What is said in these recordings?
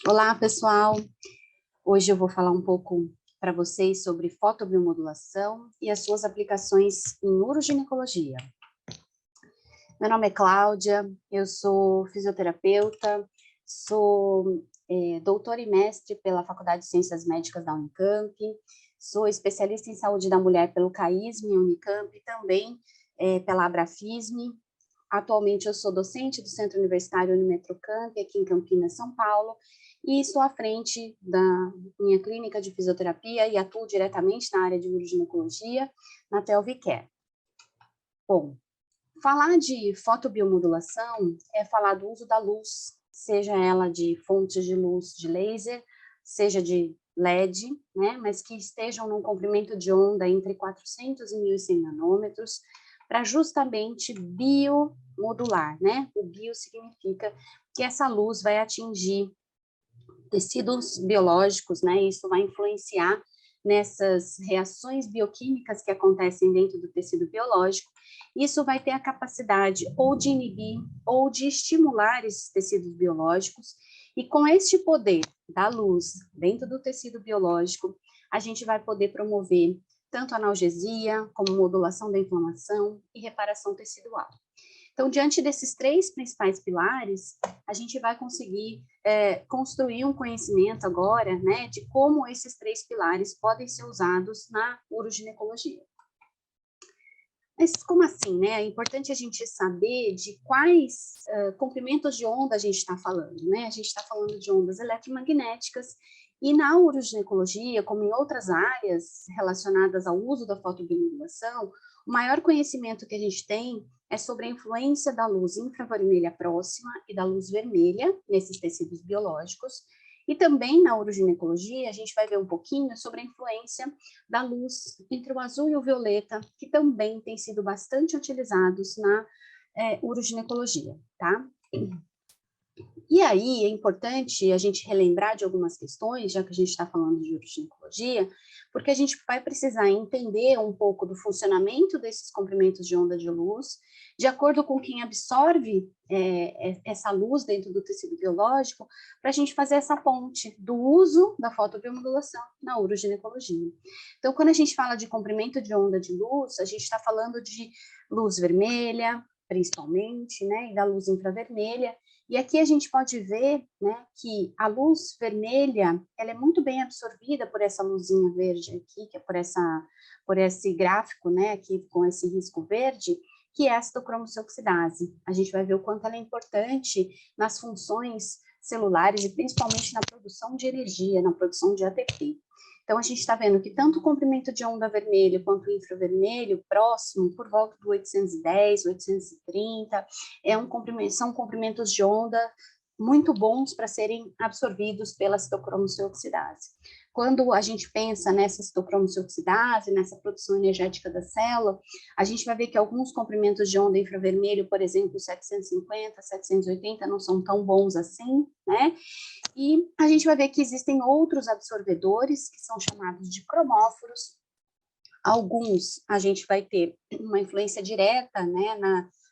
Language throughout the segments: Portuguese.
Olá, pessoal! Hoje eu vou falar um pouco para vocês sobre fotobiomodulação e as suas aplicações em uroginecologia. Meu nome é Cláudia, eu sou fisioterapeuta, sou doutora e mestre pela Faculdade de Ciências Médicas da Unicamp, sou especialista em saúde da mulher pelo CAISM Unicamp e também pela Abrafisme. Atualmente eu sou docente do Centro Universitário Unimetrocamp, aqui em Campinas, São Paulo, e estou à frente da minha clínica de fisioterapia e atuo diretamente na área de uroginecologia, na Pelvic Care. Bom, falar de fotobiomodulação é falar do uso da luz, seja ela de fontes de luz de laser, seja de LED, né, mas que estejam num comprimento de onda entre 400 e 1.100 nanômetros, para justamente biomodular, né? O bio significa que essa luz vai atingir tecidos biológicos, né? Isso vai influenciar nessas reações bioquímicas que acontecem dentro do tecido biológico. Isso vai ter a capacidade ou de inibir ou de estimular esses tecidos biológicos, e com este poder da luz dentro do tecido biológico, a gente vai poder promover tanto analgesia, como modulação da inflamação e reparação tecidual. Então, diante desses três principais pilares, a gente vai conseguir construir um conhecimento agora, né, de como esses três pilares podem ser usados na uroginecologia. Mas como assim, né? É importante a gente saber de quais comprimentos de onda a gente está falando, né? A gente está falando de ondas eletromagnéticas, e na uroginecologia, como em outras áreas relacionadas ao uso da fotobiomodulação, o maior conhecimento que a gente tem é sobre a influência da luz infravermelha próxima e da luz vermelha nesses tecidos biológicos. E também na uroginecologia, a gente vai ver um pouquinho sobre a influência da luz entre o azul e o violeta, que também têm sido bastante utilizados na uroginecologia, tá? E aí é importante a gente relembrar de algumas questões, já que a gente está falando de uroginecologia, porque a gente vai precisar entender um pouco do funcionamento desses comprimentos de onda de luz, de acordo com quem absorve essa luz dentro do tecido biológico, para a gente fazer essa ponte do uso da fotobiomodulação na uroginecologia. Então, quando a gente fala de comprimento de onda de luz, a gente está falando de luz vermelha, principalmente, né, e da luz infravermelha. E aqui a gente pode ver, né, que a luz vermelha, ela é muito bem absorvida por essa luzinha verde aqui, que é por esse gráfico, né, aqui com esse risco verde, que é a citocromossooxidase. A gente vai ver o quanto ela é importante nas funções celulares e principalmente na produção de energia, na produção de ATP. Então, a gente está vendo que tanto o comprimento de onda vermelho quanto o infravermelho, próximo, por volta do 810, 830, são comprimentos de onda muito bons para serem absorvidos pela citocromossooxidase. Quando a gente pensa nessa citocromossooxidase, nessa produção energética da célula, a gente vai ver que alguns comprimentos de onda infravermelho, por exemplo, 750, 780, não são tão bons assim, né? E a gente vai ver que existem outros absorvedores, que são chamados de cromóforos. Alguns a gente vai ter uma influência direta, né,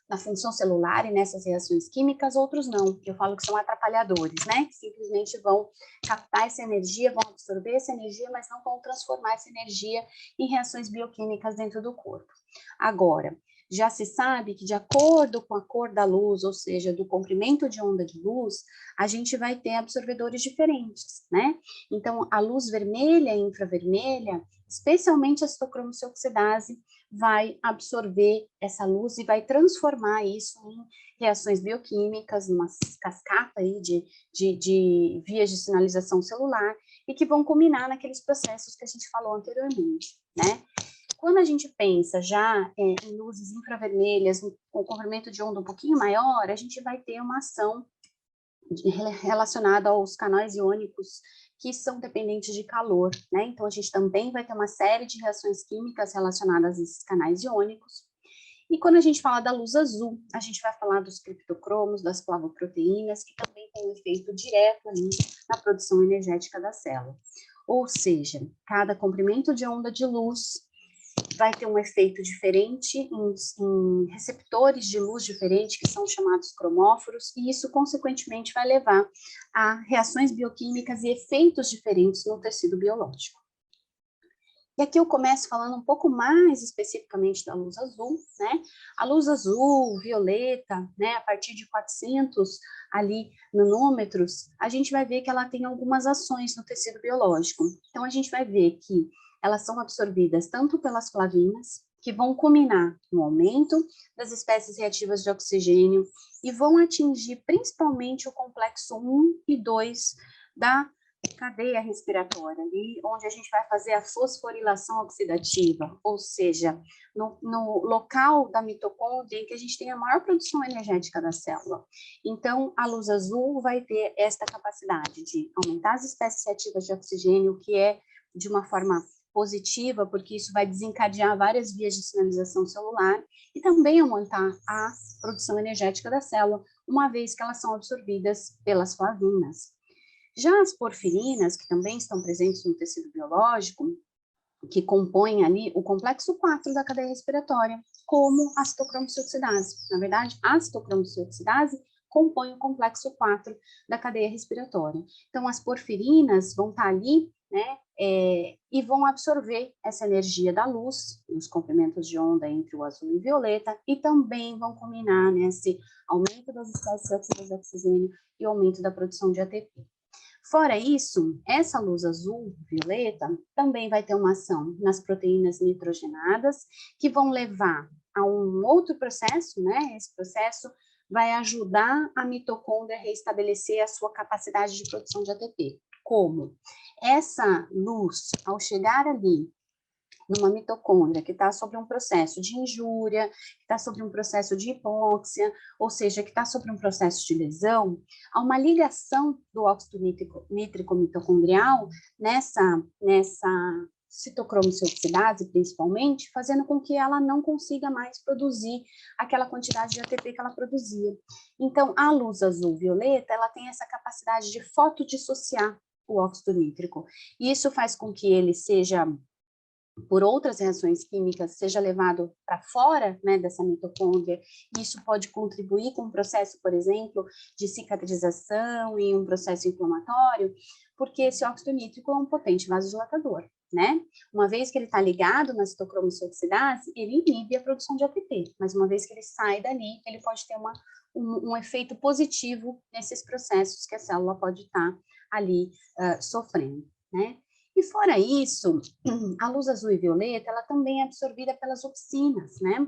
na função celular e nessas reações químicas, outros não, que eu falo que são atrapalhadores, né, que simplesmente vão captar essa energia, vão absorver essa energia, mas não vão transformar essa energia em reações bioquímicas dentro do corpo. Agora, já se sabe que de acordo com a cor da luz, ou seja, do comprimento de onda de luz, a gente vai ter absorvedores diferentes, né? Então, a luz vermelha e infravermelha, especialmente a citocromossooxidase, vai absorver essa luz e vai transformar isso em reações bioquímicas, numa cascata aí de vias de sinalização celular, e que vão culminar naqueles processos que a gente falou anteriormente, né? Quando a gente pensa já em luzes infravermelhas, com comprimento de onda um pouquinho maior, a gente vai ter uma ação relacionada aos canais iônicos que são dependentes de calor, né? Então, a gente também vai ter uma série de reações químicas relacionadas a esses canais iônicos. E quando a gente fala da luz azul, a gente vai falar dos criptocromos, das flavoproteínas, que também têm um efeito direto ali na produção energética da célula. Ou seja, cada comprimento de onda de luz vai ter um efeito diferente em receptores de luz diferente, que são chamados cromóforos, e isso, consequentemente, vai levar a reações bioquímicas e efeitos diferentes no tecido biológico. E aqui eu começo falando um pouco mais especificamente da luz azul, né? A luz azul, violeta, né? A partir de 400 ali nanômetros, a gente vai ver que ela tem algumas ações no tecido biológico. Então, a gente vai ver que elas são absorvidas tanto pelas flavinas, que vão culminar no aumento das espécies reativas de oxigênio e vão atingir principalmente o complexo 1 e 2 da cadeia respiratória, ali onde a gente vai fazer a fosforilação oxidativa, ou seja, no local da mitocôndria em que a gente tem a maior produção energética da célula. Então, a luz azul vai ter esta capacidade de aumentar as espécies reativas de oxigênio, que é de uma forma positiva, porque isso vai desencadear várias vias de sinalização celular, e também aumentar a produção energética da célula, uma vez que elas são absorvidas pelas flavinas. Já as porfirinas, que também estão presentes no tecido biológico, que compõem ali o complexo 4 da cadeia respiratória, como a citocromosioxidase. Na verdade, a citocromosioxidase compõe o complexo 4 da cadeia respiratória. Então, as porfirinas vão estar ali, né, e vão absorver essa energia da luz, nos comprimentos de onda entre o azul e o violeta, e também vão culminar nesse aumento das espécies reativas de oxigênio e aumento da produção de ATP. Fora isso, essa luz azul, violeta, também vai ter uma ação nas proteínas nitrogenadas, que vão levar a um outro processo, né? Esse processo vai ajudar a mitocôndria a reestabelecer a sua capacidade de produção de ATP. Como? Essa luz, ao chegar ali numa mitocôndria que está sobre um processo de injúria, que está sobre um processo de hipóxia, ou seja, que está sobre um processo de lesão, há uma ligação do óxido nítrico mitocondrial nessa citocromosioxidase, principalmente, fazendo com que ela não consiga mais produzir aquela quantidade de ATP que ela produzia. Então, a luz azul-violeta, ela tem essa capacidade de fotodissociar o óxido nítrico. E isso faz com que ele seja, por outras reações químicas, seja levado para fora, né, dessa mitocôndria. Isso pode contribuir com um processo, por exemplo, de cicatrização e um processo inflamatório, porque esse óxido nítrico é um potente vasodilatador, né? Uma vez que ele está ligado na citocromosioxidase, ele inibe a produção de ATP, mas uma vez que ele sai dali, ele pode ter um efeito positivo nesses processos que a célula pode estar ali sofrendo, né? E fora isso, a luz azul e violeta, ela também é absorvida pelas opsinas, né?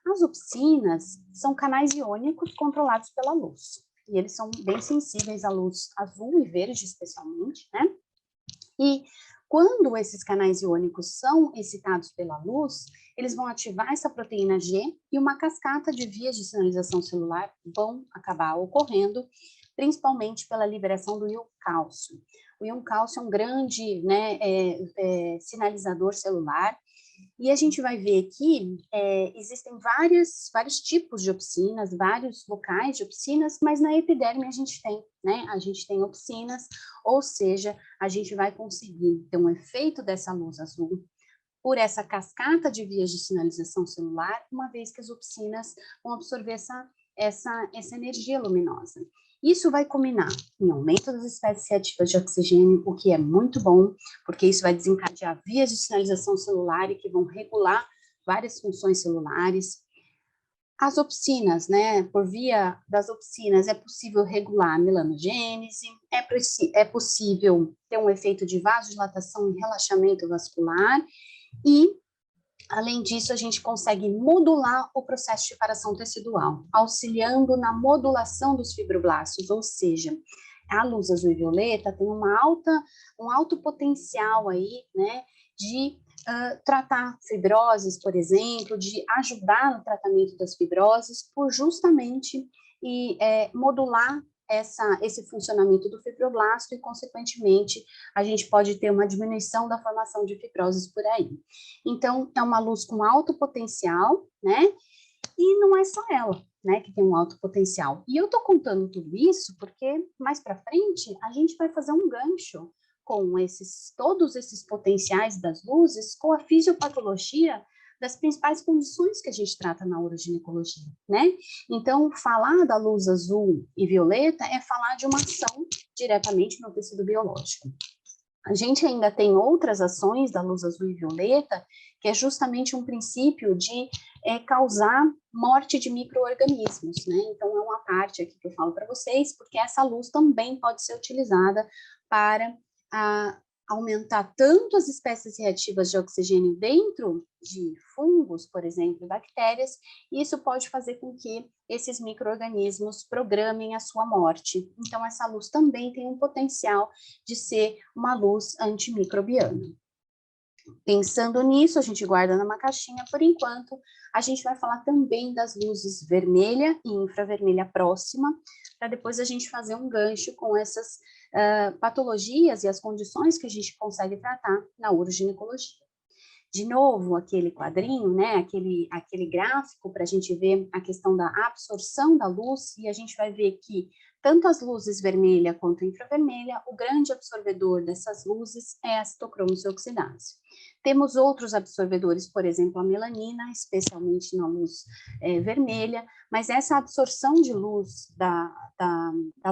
As opsinas são canais iônicos controlados pela luz, e eles são bem sensíveis à luz azul e verde, especialmente, né? E quando esses canais iônicos são excitados pela luz, eles vão ativar essa proteína G e uma cascata de vias de sinalização celular vão acabar ocorrendo, principalmente pela liberação do íon cálcio. O íon cálcio é um grande, né, sinalizador celular, e a gente vai ver aqui, existem vários tipos de opsinas, vários locais de opsinas, mas na epiderme a gente tem, né? A gente tem opsinas, ou seja, a gente vai conseguir ter um efeito dessa luz azul por essa cascata de vias de sinalização celular, uma vez que as opsinas vão absorver essa energia luminosa. Isso vai culminar em aumento das espécies reativas de oxigênio, o que é muito bom, porque isso vai desencadear vias de sinalização celular e que vão regular várias funções celulares. As opsinas, né, por via das opsinas, é possível regular a melanogênese, é possível ter um efeito de vasodilatação e relaxamento vascular, e além disso, a gente consegue modular o processo de reparação tecidual, auxiliando na modulação dos fibroblastos, ou seja, a luz azul e violeta tem um alto potencial aí, né, de tratar fibroses, por exemplo, de ajudar no tratamento das fibroses, por justamente modular esse funcionamento do fibroblasto e, consequentemente, a gente pode ter uma diminuição da formação de fibroses por aí. Então, é uma luz com alto potencial, né? E não é só ela, né, que tem um alto potencial. E eu tô contando tudo isso porque, mais para frente, a gente vai fazer um gancho com todos esses potenciais das luzes, com a fisiopatologia das principais condições que a gente trata na uroginecologia, né? Então, falar da luz azul e violeta é falar de uma ação diretamente no tecido biológico. A gente ainda tem outras ações da luz azul e violeta, que é justamente um princípio de causar morte de micro-organismos, né? Então, é uma parte aqui que eu falo para vocês, porque essa luz também pode ser utilizada para aumentar tanto as espécies reativas de oxigênio dentro de fungos, por exemplo, bactérias, e isso pode fazer com que esses micro-organismos programem a sua morte. Então, essa luz também tem um potencial de ser uma luz antimicrobiana. Pensando nisso, a gente guarda numa caixinha por enquanto. A gente vai falar também das luzes vermelha e infravermelha próxima, para depois a gente fazer um gancho com essas patologias e as condições que a gente consegue tratar na uroginecologia. De novo, aquele quadrinho, né, aquele gráfico para a gente ver a questão da absorção da luz, e a gente vai ver que tanto as luzes vermelha quanto infravermelha, o grande absorvedor dessas luzes é a citocromo oxidase. Temos outros absorvedores, por exemplo, a melanina, especialmente na luz vermelha, mas essa absorção de luz da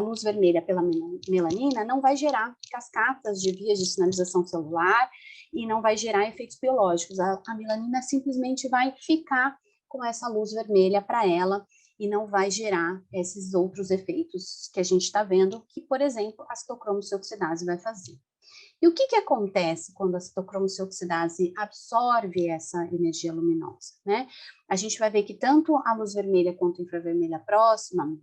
luz vermelha pela melanina não vai gerar cascatas de vias de sinalização celular e não vai gerar efeitos biológicos. A melanina simplesmente vai ficar com essa luz vermelha para ela e não vai gerar esses outros efeitos que a gente está vendo, que, por exemplo, a citocromo oxidase vai fazer. E o que acontece quando a citocromo oxidase absorve essa energia luminosa, né? A gente vai ver que tanto a luz vermelha quanto a infravermelha próxima,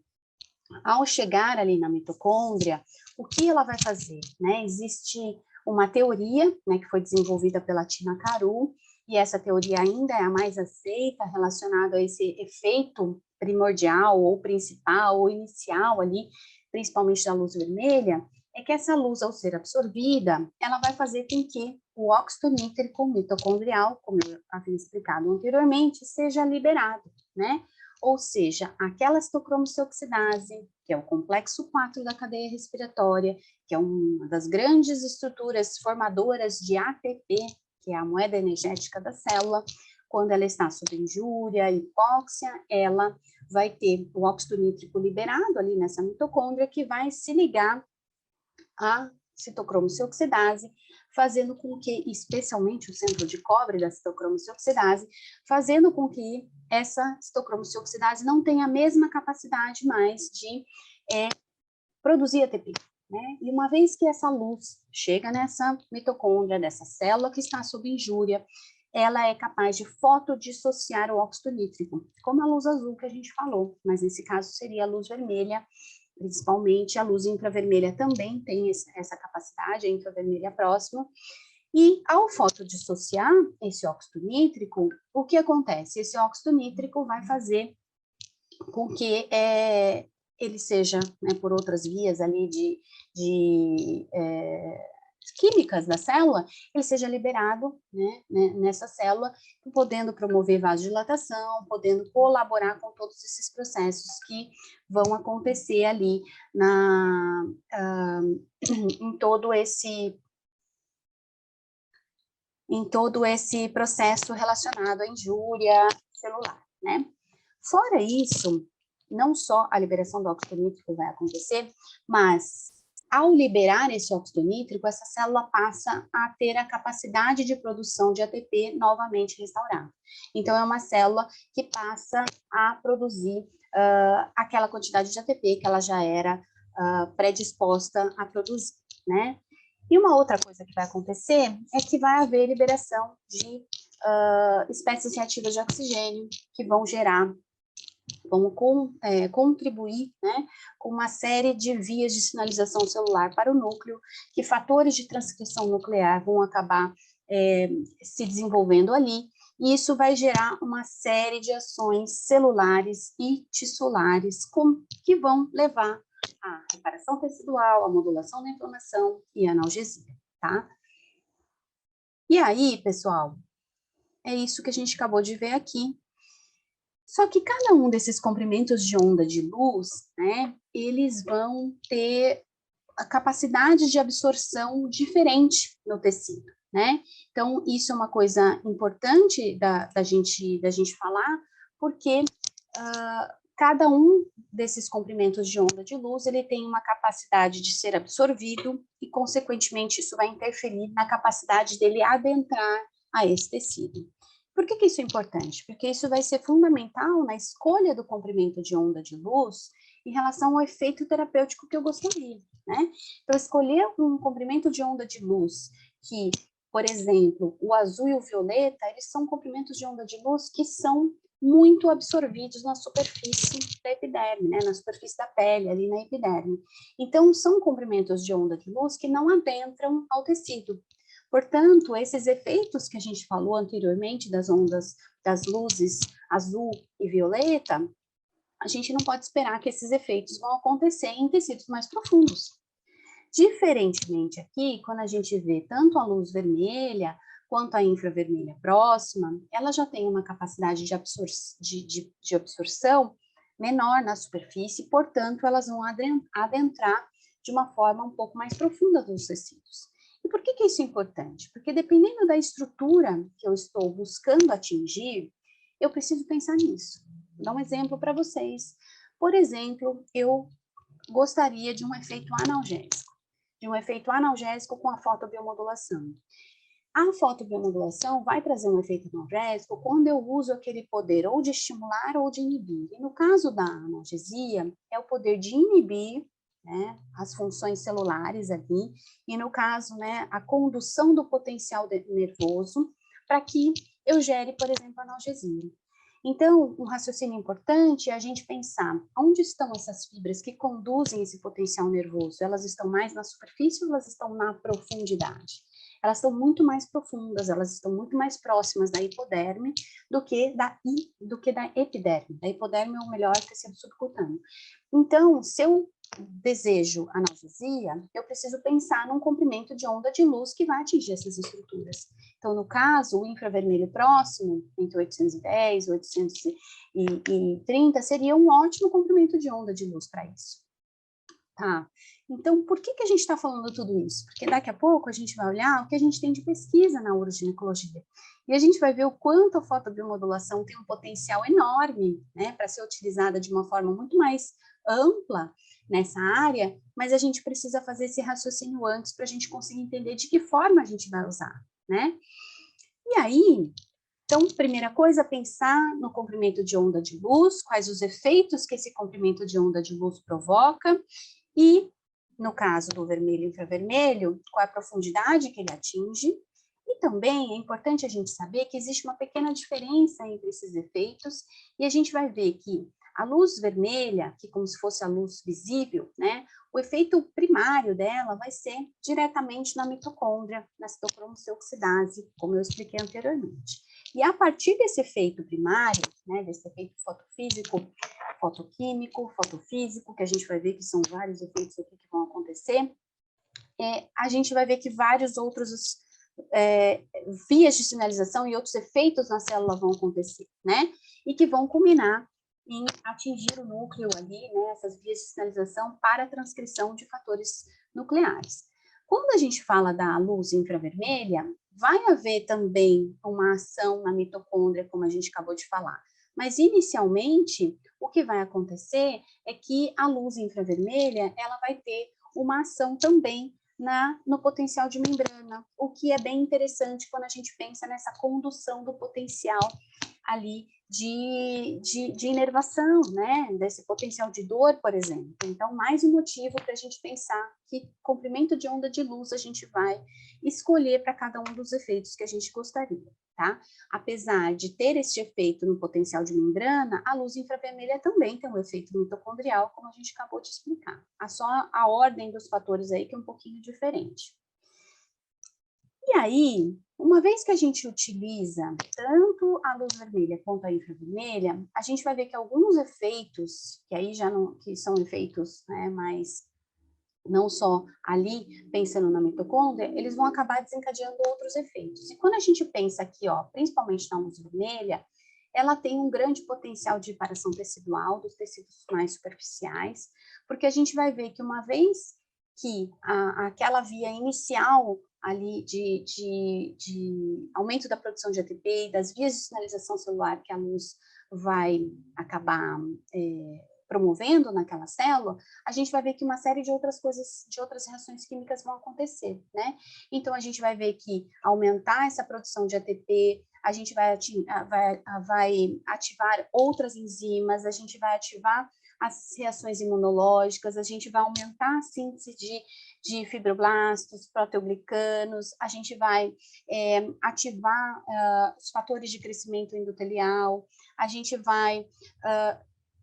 ao chegar ali na mitocôndria, o que ela vai fazer, né? Existe uma teoria, né, que foi desenvolvida pela Tina Caru, e essa teoria ainda é a mais aceita, relacionada a esse efeito primordial, ou principal, ou inicial ali, principalmente da luz vermelha, é que essa luz, ao ser absorvida, ela vai fazer com que o óxido nítrico mitocondrial, como eu havia explicado anteriormente, seja liberado, né? Ou seja, aquela citocromo oxidase, que é o complexo 4 da cadeia respiratória, que é uma das grandes estruturas formadoras de ATP, que é a moeda energética da célula, quando ela está sob injúria, hipóxia, ela vai ter o óxido nítrico liberado ali nessa mitocôndria, que vai se ligar à citocromo oxidase, fazendo com que, especialmente o centro de cobre da citocromo oxidase, fazendo com que essa citocromo oxidase não tenha a mesma capacidade mais de produzir ATP, né? E uma vez que essa luz chega nessa mitocôndria, dessa célula que está sob injúria, ela é capaz de fotodissociar o óxido nítrico, como a luz azul que a gente falou, mas nesse caso seria a luz vermelha, principalmente a luz infravermelha também tem essa capacidade, a infravermelha próxima, e ao fotodissociar esse óxido nítrico, o que acontece? Esse óxido nítrico vai fazer com que ele seja, né, por outras vias ali químicas da célula, ele seja liberado, né, nessa célula, podendo promover vasodilatação, podendo colaborar com todos esses processos que vão acontecer ali em todo esse processo relacionado à injúria celular, né? Fora isso, não só a liberação do óxido nítrico vai acontecer, mas ao liberar esse óxido nítrico, essa célula passa a ter a capacidade de produção de ATP novamente restaurada. Então, é uma célula que passa a produzir aquela quantidade de ATP que ela já era predisposta a produzir, né? E uma outra coisa que vai acontecer é que vai haver liberação de espécies reativas de oxigênio que vão contribuir, né, com uma série de vias de sinalização celular para o núcleo, que fatores de transcrição nuclear vão acabar se desenvolvendo ali, e isso vai gerar uma série de ações celulares e tissulares que vão levar à reparação tecidual, à modulação da inflamação e à analgesia, tá? E aí, pessoal, é isso que a gente acabou de ver aqui. Só que cada um desses comprimentos de onda de luz, né, eles vão ter a capacidade de absorção diferente no tecido, né? Então, isso é uma coisa importante da gente falar, porque cada um desses comprimentos de onda de luz, ele tem uma capacidade de ser absorvido e, consequentemente, isso vai interferir na capacidade dele adentrar a esse tecido. Por que isso é importante? Porque isso vai ser fundamental na escolha do comprimento de onda de luz em relação ao efeito terapêutico que eu gostaria, né? Então, escolher um comprimento de onda de luz que, por exemplo, o azul e o violeta, eles são comprimentos de onda de luz que são muito absorvidos na superfície da epiderme, né? Na superfície da pele, ali na epiderme. Então, são comprimentos de onda de luz que não adentram ao tecido. Portanto, esses efeitos que a gente falou anteriormente das ondas, das luzes azul e violeta, a gente não pode esperar que esses efeitos vão acontecer em tecidos mais profundos. Diferentemente aqui, quando a gente vê tanto a luz vermelha quanto a infravermelha próxima, ela já tem uma capacidade de absorção menor na superfície, portanto, elas vão adentrar de uma forma um pouco mais profunda dos tecidos. E por que isso é importante? Porque dependendo da estrutura que eu estou buscando atingir, eu preciso pensar nisso. Vou dar um exemplo para vocês. Por exemplo, eu gostaria de um efeito analgésico com a fotobiomodulação. A fotobiomodulação vai trazer um efeito analgésico quando eu uso aquele poder ou de estimular ou de inibir. E no caso da analgesia, é o poder de inibir, né, as funções celulares ali, e no caso, né, a condução do potencial nervoso para que eu gere, por exemplo, analgesia. Então, um raciocínio importante é a gente pensar onde estão essas fibras que conduzem esse potencial nervoso. Elas estão mais na superfície ou elas estão na profundidade? Elas estão muito mais profundas, elas estão muito mais próximas da hipoderme do que da epiderme. A hipoderme é o melhor tecido subcutâneo. Então, se eu desejo analgesia, eu preciso pensar num comprimento de onda de luz que vai atingir essas estruturas. Então, no caso, o infravermelho próximo, entre 810 e 830, seria um ótimo comprimento de onda de luz para isso. Tá? Então, por que a gente está falando tudo isso? Porque daqui a pouco a gente vai olhar o que a gente tem de pesquisa na uroginecologia. E a gente vai ver o quanto a fotobiomodulação tem um potencial enorme, né, para ser utilizada de uma forma muito mais ampla nessa área, mas a gente precisa fazer esse raciocínio antes para a gente conseguir entender de que forma a gente vai usar, né? E aí, então, primeira coisa, pensar no comprimento de onda de luz, quais os efeitos que esse comprimento de onda de luz provoca, e, no caso do vermelho e infravermelho, qual a profundidade que ele atinge. E também é importante a gente saber que existe uma pequena diferença entre esses efeitos, e a gente vai ver que a luz vermelha, que como se fosse a luz visível, né, o efeito primário dela vai ser diretamente na mitocôndria, na citocromoceoxidase, como eu expliquei anteriormente. E a partir desse efeito primário, né, desse efeito fotofísico, fotoquímico, fotofísico, que a gente vai ver que são vários efeitos aqui que vão acontecer, a gente vai ver que vários outros vias de sinalização e outros efeitos na célula vão acontecer, né? E que vão culminar em atingir o núcleo ali, né? Essas vias de sinalização para a transcrição de fatores nucleares. Quando a gente fala da luz infravermelha, vai haver também uma ação na mitocôndria, como a gente acabou de falar. Mas, inicialmente, o que vai acontecer é que a luz infravermelha, ela vai ter uma ação também no potencial de membrana, o que é bem interessante quando a gente pensa nessa condução do potencial ali de inervação, né, desse potencial de dor, por exemplo. Então, mais um motivo para a gente pensar que comprimento de onda de luz a gente vai escolher para cada um dos efeitos que a gente gostaria, tá? Apesar de ter esse efeito no potencial de membrana, a luz infravermelha também tem um efeito mitocondrial, como a gente acabou de explicar. Só a ordem dos fatores aí que é um pouquinho diferente. E aí, uma vez que a gente utiliza tanto a luz vermelha quanto a infravermelha, a gente vai ver que alguns efeitos, que aí já não, que são efeitos, né, mas não só ali, pensando na mitocôndria, eles vão acabar desencadeando outros efeitos. E quando a gente pensa aqui, ó, principalmente na luz vermelha, ela tem um grande potencial de reparação tecidual dos tecidos mais superficiais, porque a gente vai ver que uma vez que aquela via inicial ali de aumento da produção de ATP e das vias de sinalização celular que a luz vai acabar promovendo naquela célula, a gente vai ver que uma série de outras coisas, de outras reações químicas vão acontecer, né? Então, a gente vai ver que aumentar essa produção de ATP, a gente vai ativar outras enzimas, a gente vai ativar as reações imunológicas, a gente vai aumentar a síntese de fibroblastos, proteoglicanos, a gente vai ativar os fatores de crescimento endotelial, a gente vai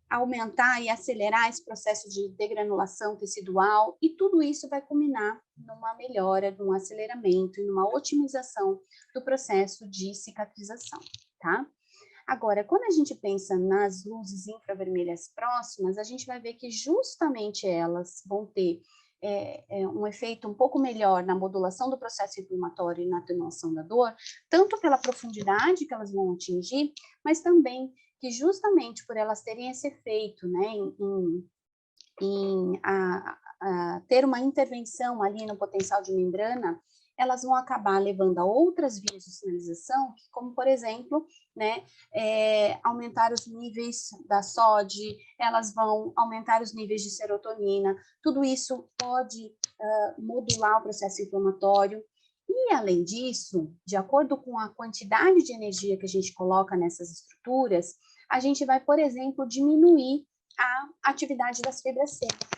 aumentar e acelerar esse processo de degranulação tecidual, e tudo isso vai culminar numa melhora, num aceleramento e numa otimização do processo de cicatrização, tá? Agora, quando a gente pensa nas luzes infravermelhas próximas, a gente vai ver que justamente elas vão ter um efeito um pouco melhor na modulação do processo inflamatório e na atenuação da dor, tanto pela profundidade que elas vão atingir, mas também que justamente por elas terem esse efeito, né, ter uma intervenção ali no potencial de membrana, elas vão acabar levando a outras vias de sinalização, como, por exemplo, né, aumentar os níveis da SOD, elas vão aumentar os níveis de serotonina, tudo isso pode modular o processo inflamatório. E, além disso, de acordo com a quantidade de energia que a gente coloca nessas estruturas, a gente vai, por exemplo, diminuir a atividade das fibras secas.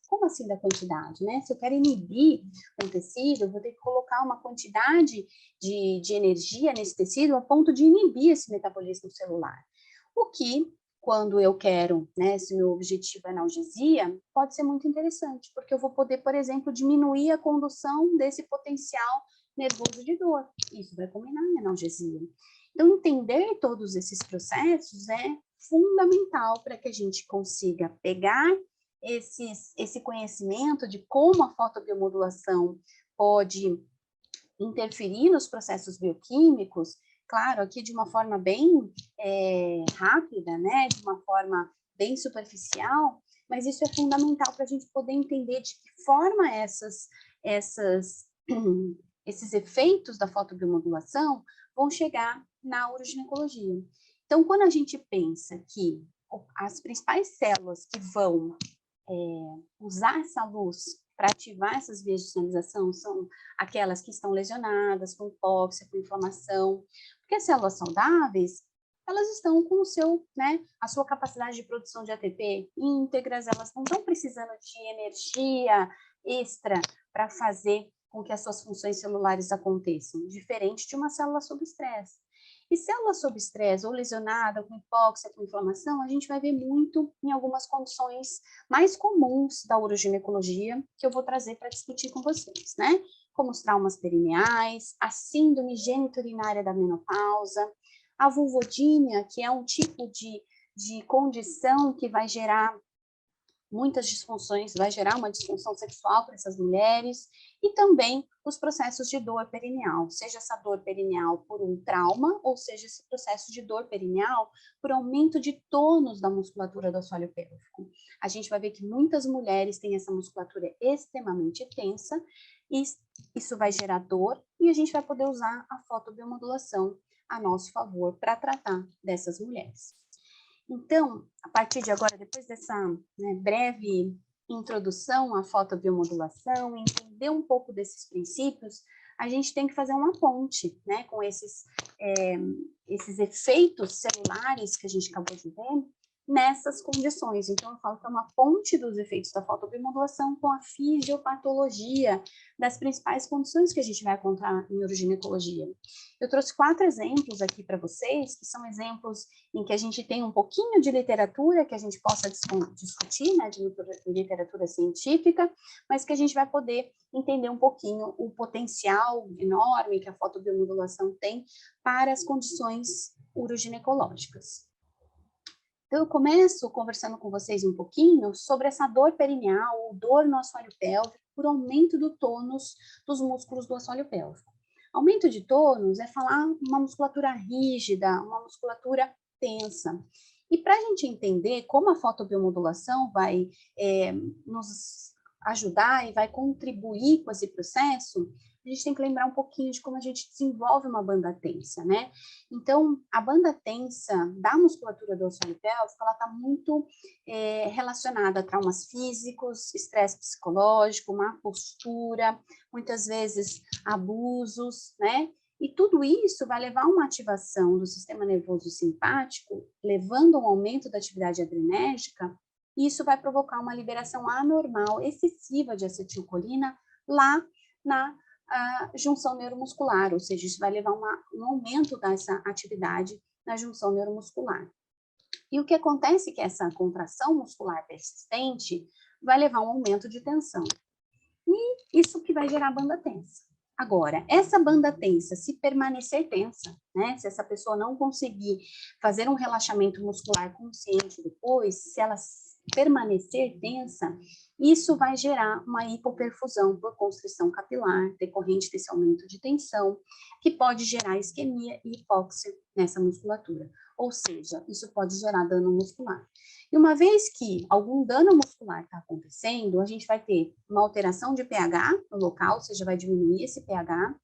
Como assim da quantidade, né? Se eu quero inibir um tecido, eu vou ter que colocar uma quantidade de energia nesse tecido a ponto de inibir esse metabolismo celular. O que, quando eu quero, né, se meu objetivo é analgesia, pode ser muito interessante, porque eu vou poder, por exemplo, diminuir a condução desse potencial nervoso de dor. Isso vai combinar em analgesia. Então, entender todos esses processos é fundamental para que a gente consiga pegar esse conhecimento de como a fotobiomodulação pode interferir nos processos bioquímicos, claro, aqui de uma forma bem rápida, né, de uma forma bem superficial, mas isso é fundamental para a gente poder entender de que forma esses efeitos da fotobiomodulação vão chegar na uroginecologia. Então, quando a gente pensa que as principais células que vão usar essa luz para ativar essas vias de sinalização são aquelas que estão lesionadas, com hipóxia, com inflamação, porque as células saudáveis, elas estão com o seu, né, a sua capacidade de produção de ATP íntegras, elas não estão precisando de energia extra para fazer com que as suas funções celulares aconteçam, diferente de uma célula sob estresse. E célula sob estresse ou lesionada, com hipóxia, com inflamação, a gente vai ver muito em algumas condições mais comuns da uroginecologia, que eu vou trazer para discutir com vocês, né? Como os traumas perineais, a síndrome geniturinária da menopausa, a vulvodínia, que é um tipo de condição que vai gerar muitas disfunções, vai gerar uma disfunção sexual para essas mulheres, e também os processos de dor perineal, seja essa dor perineal por um trauma, ou seja esse processo de dor perineal por aumento de tônus da musculatura do assoalho pélvico. A gente vai ver que muitas mulheres têm essa musculatura extremamente tensa, e isso vai gerar dor, e a gente vai poder usar a fotobiomodulação a nosso favor para tratar dessas mulheres. Então, a partir de agora, depois dessa breve introdução à fotobiomodulação, entender um pouco desses princípios, a gente tem que fazer uma ponte, né, com esses efeitos celulares que a gente acabou de ver, nessas condições. Então, eu falo que é uma ponte dos efeitos da fotobiomodulação com a fisiopatologia das principais condições que a gente vai encontrar em uroginecologia. Eu trouxe 4 exemplos aqui para vocês, que são exemplos em que a gente tem um pouquinho de literatura que a gente possa discutir, né, de literatura científica, mas que a gente vai poder entender um pouquinho o potencial enorme que a fotobiomodulação tem para as condições uroginecológicas. Então, eu começo conversando com vocês um pouquinho sobre essa dor perineal, ou dor no assoalho pélvico, por aumento do tônus dos músculos do assoalho pélvico. Aumento de tônus é falar uma musculatura rígida, uma musculatura tensa. E para a gente entender como a fotobiomodulação vai nos ajudar e vai contribuir com esse processo, a gente tem que lembrar um pouquinho de como a gente desenvolve uma banda tensa, né? Então, a banda tensa da musculatura do assoalho pélvico, ela está muito relacionada a traumas físicos, estresse psicológico, má postura, muitas vezes abusos, né? E tudo isso vai levar a uma ativação do sistema nervoso simpático, levando a um aumento da atividade adrenérgica, e isso vai provocar uma liberação anormal, excessiva de acetilcolina lá na junção neuromuscular, ou seja, isso vai levar um aumento dessa atividade na junção neuromuscular. E o que acontece é que essa contração muscular persistente vai levar a um aumento de tensão. E isso que vai gerar banda tensa. Agora, essa banda tensa, se permanecer tensa, né? Se essa pessoa não conseguir fazer um relaxamento muscular consciente depois, se ela permanecer tensa, isso vai gerar uma hipoperfusão por constrição capilar, decorrente desse aumento de tensão, que pode gerar isquemia e hipóxia nessa musculatura. Ou seja, isso pode gerar dano muscular. E uma vez que algum dano muscular está acontecendo, a gente vai ter uma alteração de pH no local, ou seja, vai diminuir esse pH,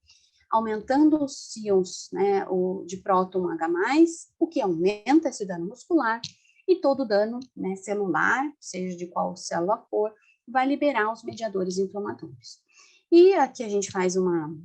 aumentando os íons, né, de próton H+, o que aumenta esse dano muscular, e todo dano, né, celular, seja de qual célula for, vai liberar os mediadores inflamatórios. E aqui a gente faz um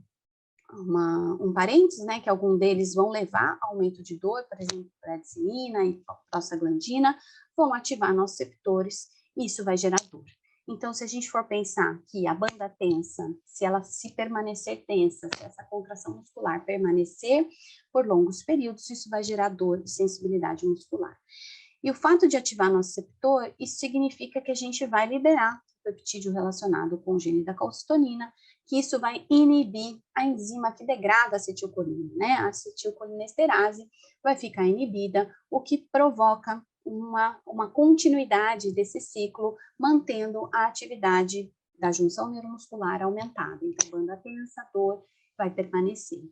parênteses, né, que algum deles vão levar a aumento de dor, por exemplo, prednisolona e prostaglandina, vão ativar nossos receptores, e isso vai gerar dor. Então, se a gente for pensar que a banda tensa, se ela se permanecer tensa, se essa contração muscular permanecer por longos períodos, isso vai gerar dor e sensibilidade muscular. E o fato de ativar nosso receptor, isso significa que a gente vai liberar o peptídeo relacionado com o gene da calcitonina, que isso vai inibir a enzima que degrada a acetilcolina, né? A acetilcolinesterase vai ficar inibida, o que provoca uma continuidade desse ciclo, mantendo a atividade da junção neuromuscular aumentada. Então, banda tensa, dor, vai permanecer.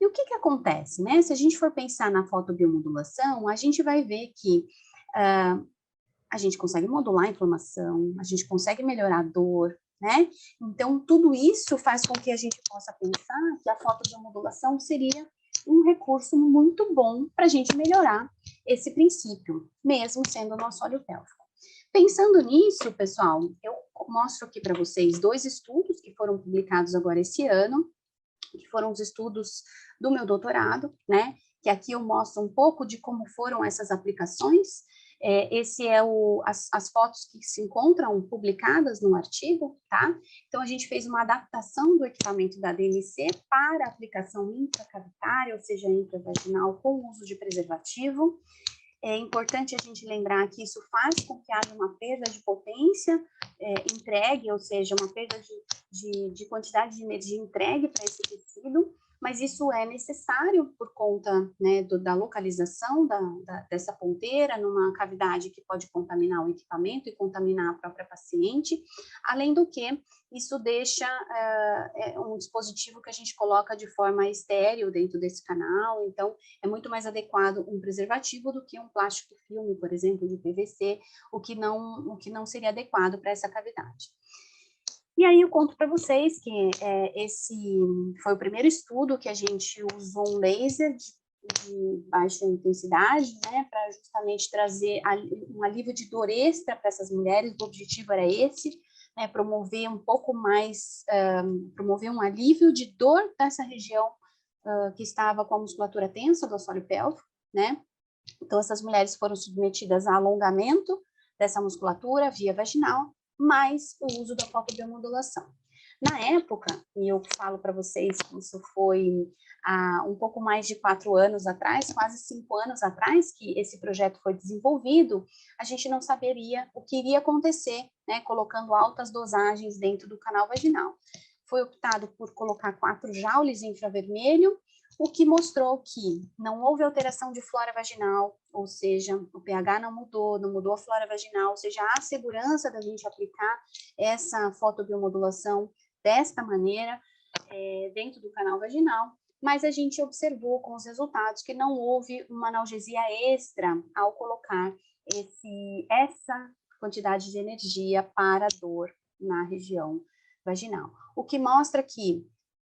E o que acontece, né? Se a gente for pensar na fotobiomodulação, a gente vai ver que a gente consegue modular a inflamação, a gente consegue melhorar a dor, né? Então, tudo isso faz com que a gente possa pensar que a fotobiomodulação seria um recurso muito bom para a gente melhorar esse princípio, mesmo sendo o nosso assoalho pélvico. Pensando nisso, pessoal, eu mostro aqui para vocês 2 estudos que foram publicados agora esse ano, que foram os estudos do meu doutorado, né? Que aqui eu mostro um pouco de como foram essas aplicações. Esse é as fotos que se encontram publicadas no artigo, tá? Então, a gente fez uma adaptação do equipamento da DMC para aplicação intracavitária, ou seja, intravaginal, com uso de preservativo. É importante a gente lembrar que isso faz com que haja uma perda de potência entregue, ou seja, uma perda de quantidade de energia entregue para esse tecido, mas isso é necessário por conta, né, da localização dessa ponteira numa cavidade que pode contaminar o equipamento e contaminar a própria paciente, além do que isso deixa um dispositivo que a gente coloca de forma estéril dentro desse canal, então é muito mais adequado um preservativo do que um plástico filme, por exemplo, de PVC, o que não seria adequado para essa cavidade. E aí eu conto para vocês que esse foi o primeiro estudo que a gente usou um laser de baixa intensidade, né, para justamente trazer um alívio de dor extra para essas mulheres. O objetivo era esse, né, promover um pouco mais, promover um alívio de dor dessa região que estava com a musculatura tensa do assoalho pélvico, né. Então, essas mulheres foram submetidas a alongamento dessa musculatura via vaginal, mais o uso da fotobiomodulação. Na época, e eu falo para vocês que isso foi há um pouco mais de 4 anos atrás, quase 5 anos atrás que esse projeto foi desenvolvido, a gente não saberia o que iria acontecer, né, colocando altas dosagens dentro do canal vaginal. Foi optado por colocar 4 joules infravermelho, o que mostrou que não houve alteração de flora vaginal, ou seja, o pH não mudou a flora vaginal, ou seja, há segurança da gente aplicar essa fotobiomodulação desta maneira dentro do canal vaginal, mas a gente observou com os resultados que não houve uma analgesia extra ao colocar essa quantidade de energia para a dor na região vaginal. O que mostra que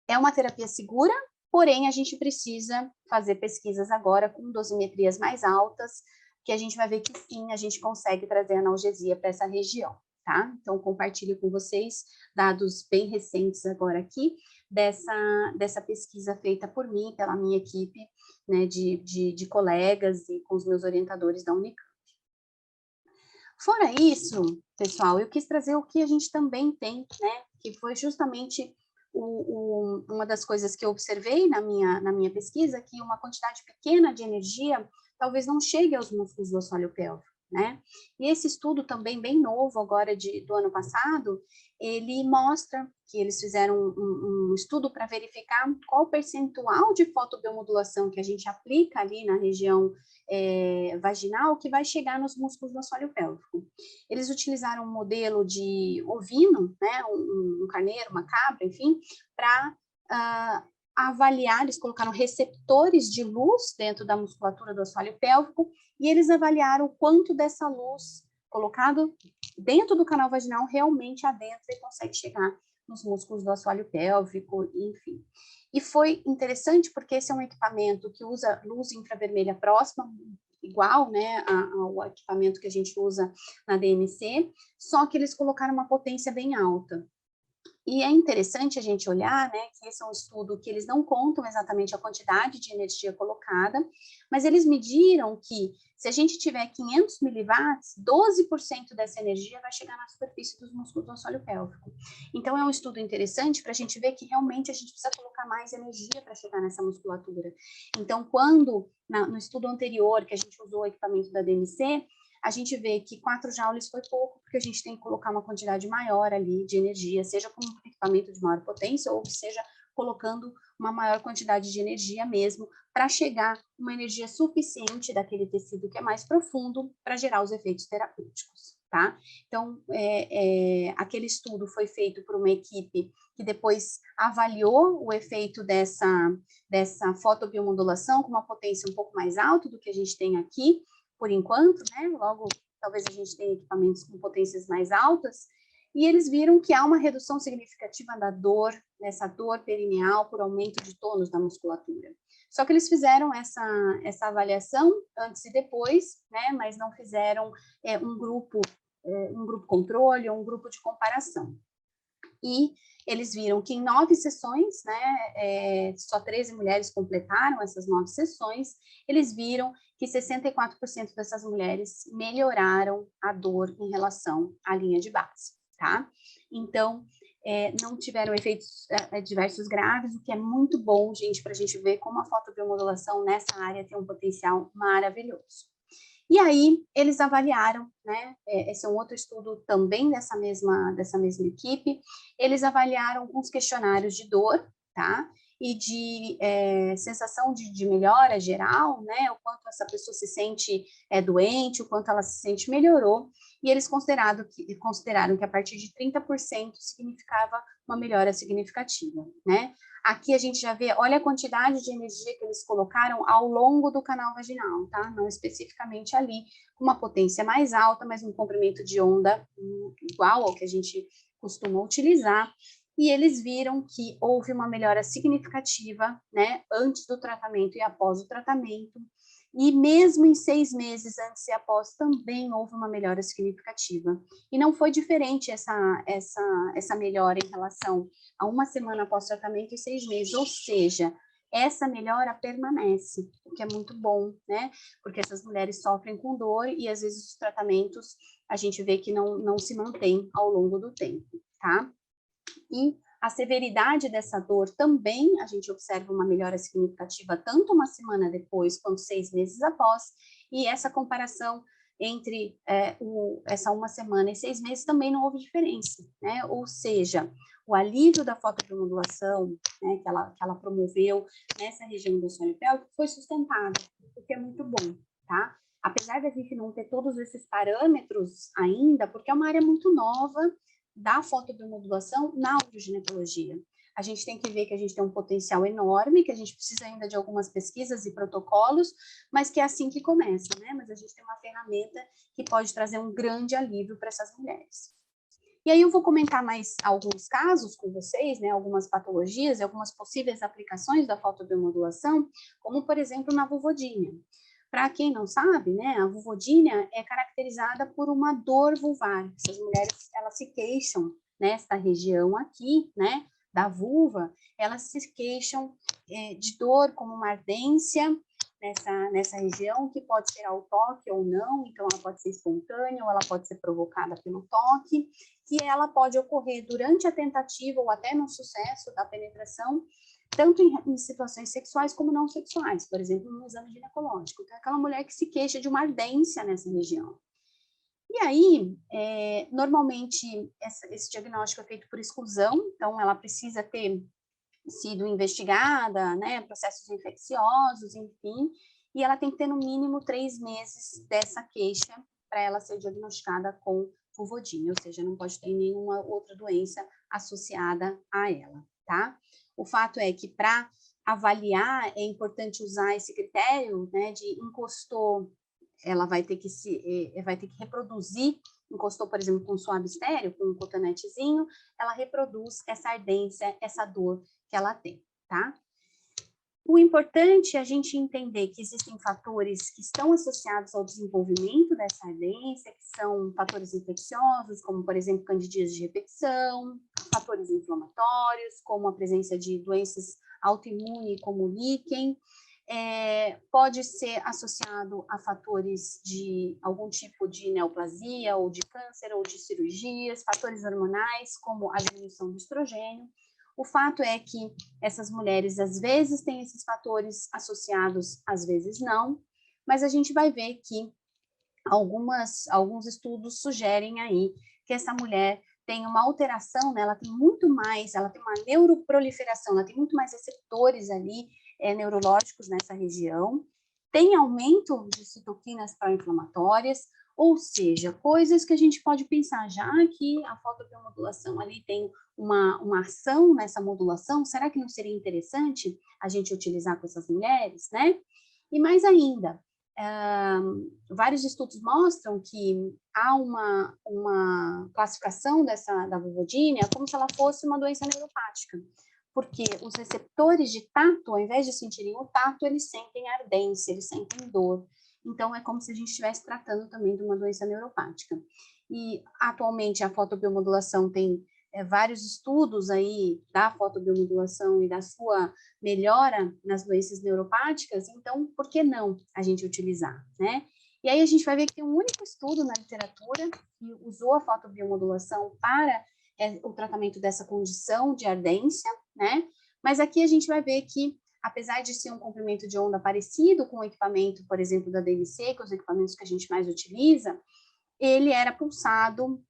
é uma terapia segura, porém a gente precisa fazer pesquisas agora com dosimetrias mais altas, que a gente vai ver que sim, a gente consegue trazer analgesia para essa região, tá? Então, compartilho com vocês dados bem recentes agora aqui, dessa pesquisa feita por mim, pela minha equipe, né, de colegas e com os meus orientadores da Unicamp. Fora isso, pessoal, eu quis trazer o que a gente também tem, né, que foi justamente uma das coisas que eu observei na minha pesquisa, que uma quantidade pequena de energia talvez não chegue aos músculos do assoalho pélvico, né? E esse estudo também bem novo, agora do ano passado, ele mostra que eles fizeram um estudo para verificar qual o percentual de fotobiomodulação que a gente aplica ali na região vaginal que vai chegar nos músculos do assoalho pélvico. Eles utilizaram um modelo de ovino, né, um carneiro, uma cabra, enfim, para avaliar, eles colocaram receptores de luz dentro da musculatura do assoalho pélvico e eles avaliaram o quanto dessa luz colocado dentro do canal vaginal realmente adentra e consegue chegar nos músculos do assoalho pélvico, enfim. E foi interessante porque esse é um equipamento que usa luz infravermelha próxima, igual, né, ao equipamento que a gente usa na DMC, só que eles colocaram uma potência bem alta. E é interessante a gente olhar, né, que esse é um estudo que eles não contam exatamente a quantidade de energia colocada, mas eles mediram que se a gente tiver 500 miliwatts, 12% dessa energia vai chegar na superfície dos músculos do assoalho pélvico. Então, é um estudo interessante para a gente ver que realmente a gente precisa colocar mais energia para chegar nessa musculatura. Então, quando, no estudo anterior, que a gente usou o equipamento da DMC, a gente vê que 4 joules foi pouco, porque a gente tem que colocar uma quantidade maior ali de energia, seja com um equipamento de maior potência, ou seja, colocando uma maior quantidade de energia mesmo, para chegar uma energia suficiente daquele tecido que é mais profundo, para gerar os efeitos terapêuticos, tá? Então, aquele estudo foi feito por uma equipe que depois avaliou o efeito dessa fotobiomodulação com uma potência um pouco mais alta do que a gente tem aqui, por enquanto, né? Logo, talvez a gente tenha equipamentos com potências mais altas, e eles viram que há uma redução significativa da dor, nessa dor perineal por aumento de tônus da musculatura. Só que eles fizeram essa avaliação antes e depois, né? Mas não fizeram um grupo controle ou um grupo de comparação. E eles viram que em 9 sessões, né, só 13 mulheres completaram essas 9 sessões, eles viram que 64% dessas mulheres melhoraram a dor em relação à linha de base, tá? Então, não tiveram efeitos diversos graves, o que é muito bom, gente, para a gente ver como a fotobiomodulação nessa área tem um potencial maravilhoso. E aí, eles avaliaram, né, esse é um outro estudo também dessa mesma equipe, eles avaliaram alguns questionários de dor, tá, e de sensação de melhora geral, né, o quanto essa pessoa se sente doente, o quanto ela se sente melhorou, e eles consideraram que a partir de 30% significava uma melhora significativa, né. Aqui a gente já vê, olha a quantidade de energia que eles colocaram ao longo do canal vaginal, tá? Não especificamente ali, com uma potência mais alta, mas um comprimento de onda igual ao que a gente costuma utilizar. E eles viram que houve uma melhora significativa, né? Antes do tratamento e após o tratamento. E mesmo em 6 meses antes e após, também houve uma melhora significativa. E não foi diferente essa melhora em relação a 1 semana após tratamento e 6 meses, ou seja, essa melhora permanece, o que é muito bom, né? Porque essas mulheres sofrem com dor e às vezes os tratamentos a gente vê que não se mantém ao longo do tempo, tá? E a severidade dessa dor também, a gente observa uma melhora significativa tanto 1 semana depois quanto 6 meses após, e essa comparação entre essa 1 semana e 6 meses também não houve diferença, né? Ou seja, o alívio da fotobiomodulação, né, que ela promoveu nessa região do assoalho pélvico foi sustentado, o que é muito bom, tá? Apesar da gente não ter todos esses parâmetros ainda, porque é uma área muito nova da fotobiomodulação na uroginecologia. A gente tem que ver que a gente tem um potencial enorme, que a gente precisa ainda de algumas pesquisas e protocolos, mas que é assim que começa, né? Mas a gente tem uma ferramenta que pode trazer um grande alívio para essas mulheres. E aí eu vou comentar mais alguns casos com vocês, né, algumas patologias e algumas possíveis aplicações da fotobiomodulação, como, por exemplo, na vulvodínia. Para quem não sabe, né, a vulvodínia é caracterizada por uma dor vulvar. Essas mulheres, elas se queixam nesta região aqui, né, da vulva, elas se queixam de dor como uma ardência nessa região, que pode ser ao toque ou não, então ela pode ser espontânea ou ela pode ser provocada pelo toque, que ela pode ocorrer durante a tentativa ou até no sucesso da penetração, tanto em situações sexuais como não sexuais, por exemplo, no exame ginecológico, que é aquela mulher que se queixa de uma ardência nessa região. E aí, normalmente, esse diagnóstico é feito por exclusão, então ela precisa ter sido investigada, né, processos infecciosos, enfim, e ela tem que ter no mínimo 3 meses dessa queixa para ela ser diagnosticada com vulvodínia, ou seja, não pode ter nenhuma outra doença associada a ela, tá? O fato é que para avaliar é importante usar esse critério, né, de encostou, ela vai ter que reproduzir, encostou, por exemplo, com suave estéreo, com um cotonetezinho, ela reproduz essa ardência, essa dor que ela tem, tá? O importante é a gente entender que existem fatores que estão associados ao desenvolvimento dessa ardência, que são fatores infecciosos, como, por exemplo, candidíase de repetição, fatores inflamatórios, como a presença de doenças autoimunes, como o líquen, pode ser associado a fatores de algum tipo de neoplasia, ou de câncer, ou de cirurgias, fatores hormonais, como a diminuição do estrogênio. O fato é que essas mulheres, às vezes, têm esses fatores associados, às vezes não, mas a gente vai ver que alguns estudos sugerem aí que essa mulher tem uma alteração, né? Ela tem uma neuroproliferação, ela tem muito mais receptores ali, neurológicos nessa região, tem aumento de citoquinas pró-inflamatórias, ou seja, coisas que a gente pode pensar, já que a fotobiomodulação ali tem uma ação nessa modulação, será que não seria interessante a gente utilizar com essas mulheres, né? E mais ainda, vários estudos mostram que há uma classificação da vulvodínia como se ela fosse uma doença neuropática, porque os receptores de tato, ao invés de sentirem o tato, eles sentem ardência, eles sentem dor. Então, é como se a gente estivesse tratando também de uma doença neuropática. E, atualmente, a fotobiomodulação tem vários estudos aí da fotobiomodulação e da sua melhora nas doenças neuropáticas, então, por que não a gente utilizar, né? E aí a gente vai ver que tem um único estudo na literatura que usou a fotobiomodulação para o tratamento dessa condição de ardência, né? Mas aqui a gente vai ver que, apesar de ser um comprimento de onda parecido com o equipamento, por exemplo, da DMC, que é os equipamentos que a gente mais utiliza, ele era pulsado,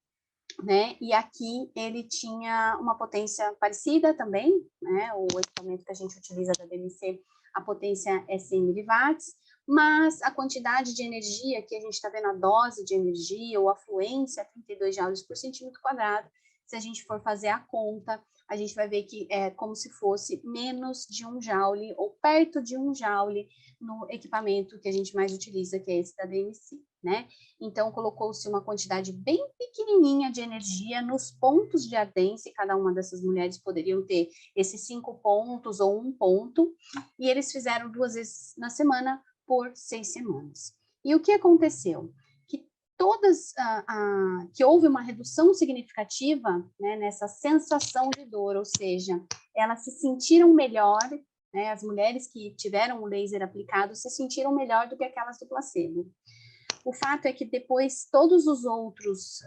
né? E aqui ele tinha uma potência parecida também, né? O equipamento que a gente utiliza da DMC, a potência é 100 miliwatts, mas a quantidade de energia que a gente está vendo, a dose de energia ou a fluência, 32 joules por centímetro quadrado, se a gente for fazer a conta, a gente vai ver que é como se fosse menos de 1 joule ou perto de 1 joule no equipamento que a gente mais utiliza, que é esse da DMC, né? Então, colocou-se uma quantidade bem pequenininha de energia nos pontos de ardência, e cada uma dessas mulheres poderiam ter esses 5 pontos ou 1 ponto, e eles fizeram 2 vezes na semana por 6 semanas. E o que aconteceu? Que houve uma redução significativa, né, nessa sensação de dor, ou seja, elas se sentiram melhor, né, as mulheres que tiveram o laser aplicado se sentiram melhor do que aquelas do placebo. O fato é que depois todos os outros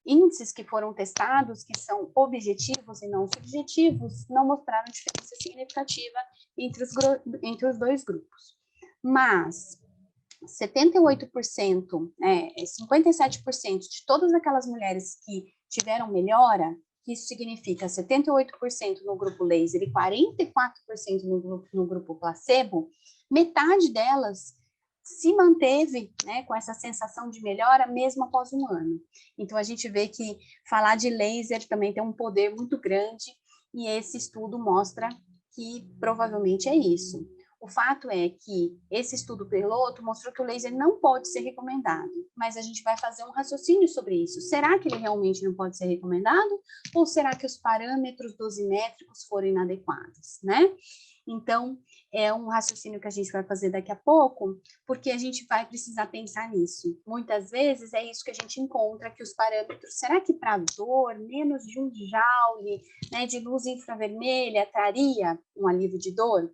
índices que foram testados, que são objetivos e não subjetivos, não mostraram diferença significativa entre os dois grupos. Mas 78%, 57% de todas aquelas mulheres que tiveram melhora, que isso significa 78% no grupo laser e 44% no grupo placebo, metade delas se manteve, né, com essa sensação de melhora mesmo após 1 ano. Então, a gente vê que falar de laser também tem um poder muito grande, e esse estudo mostra que provavelmente é isso. O fato é que esse estudo piloto mostrou que o laser não pode ser recomendado, mas a gente vai fazer um raciocínio sobre isso. Será que ele realmente não pode ser recomendado? Ou será que os parâmetros dosimétricos foram inadequados, né? Então, é um raciocínio que a gente vai fazer daqui a pouco, porque a gente vai precisar pensar nisso. Muitas vezes é isso que a gente encontra, que os parâmetros, será que para dor, menos de 1 joule, né, de luz infravermelha traria um alívio de dor?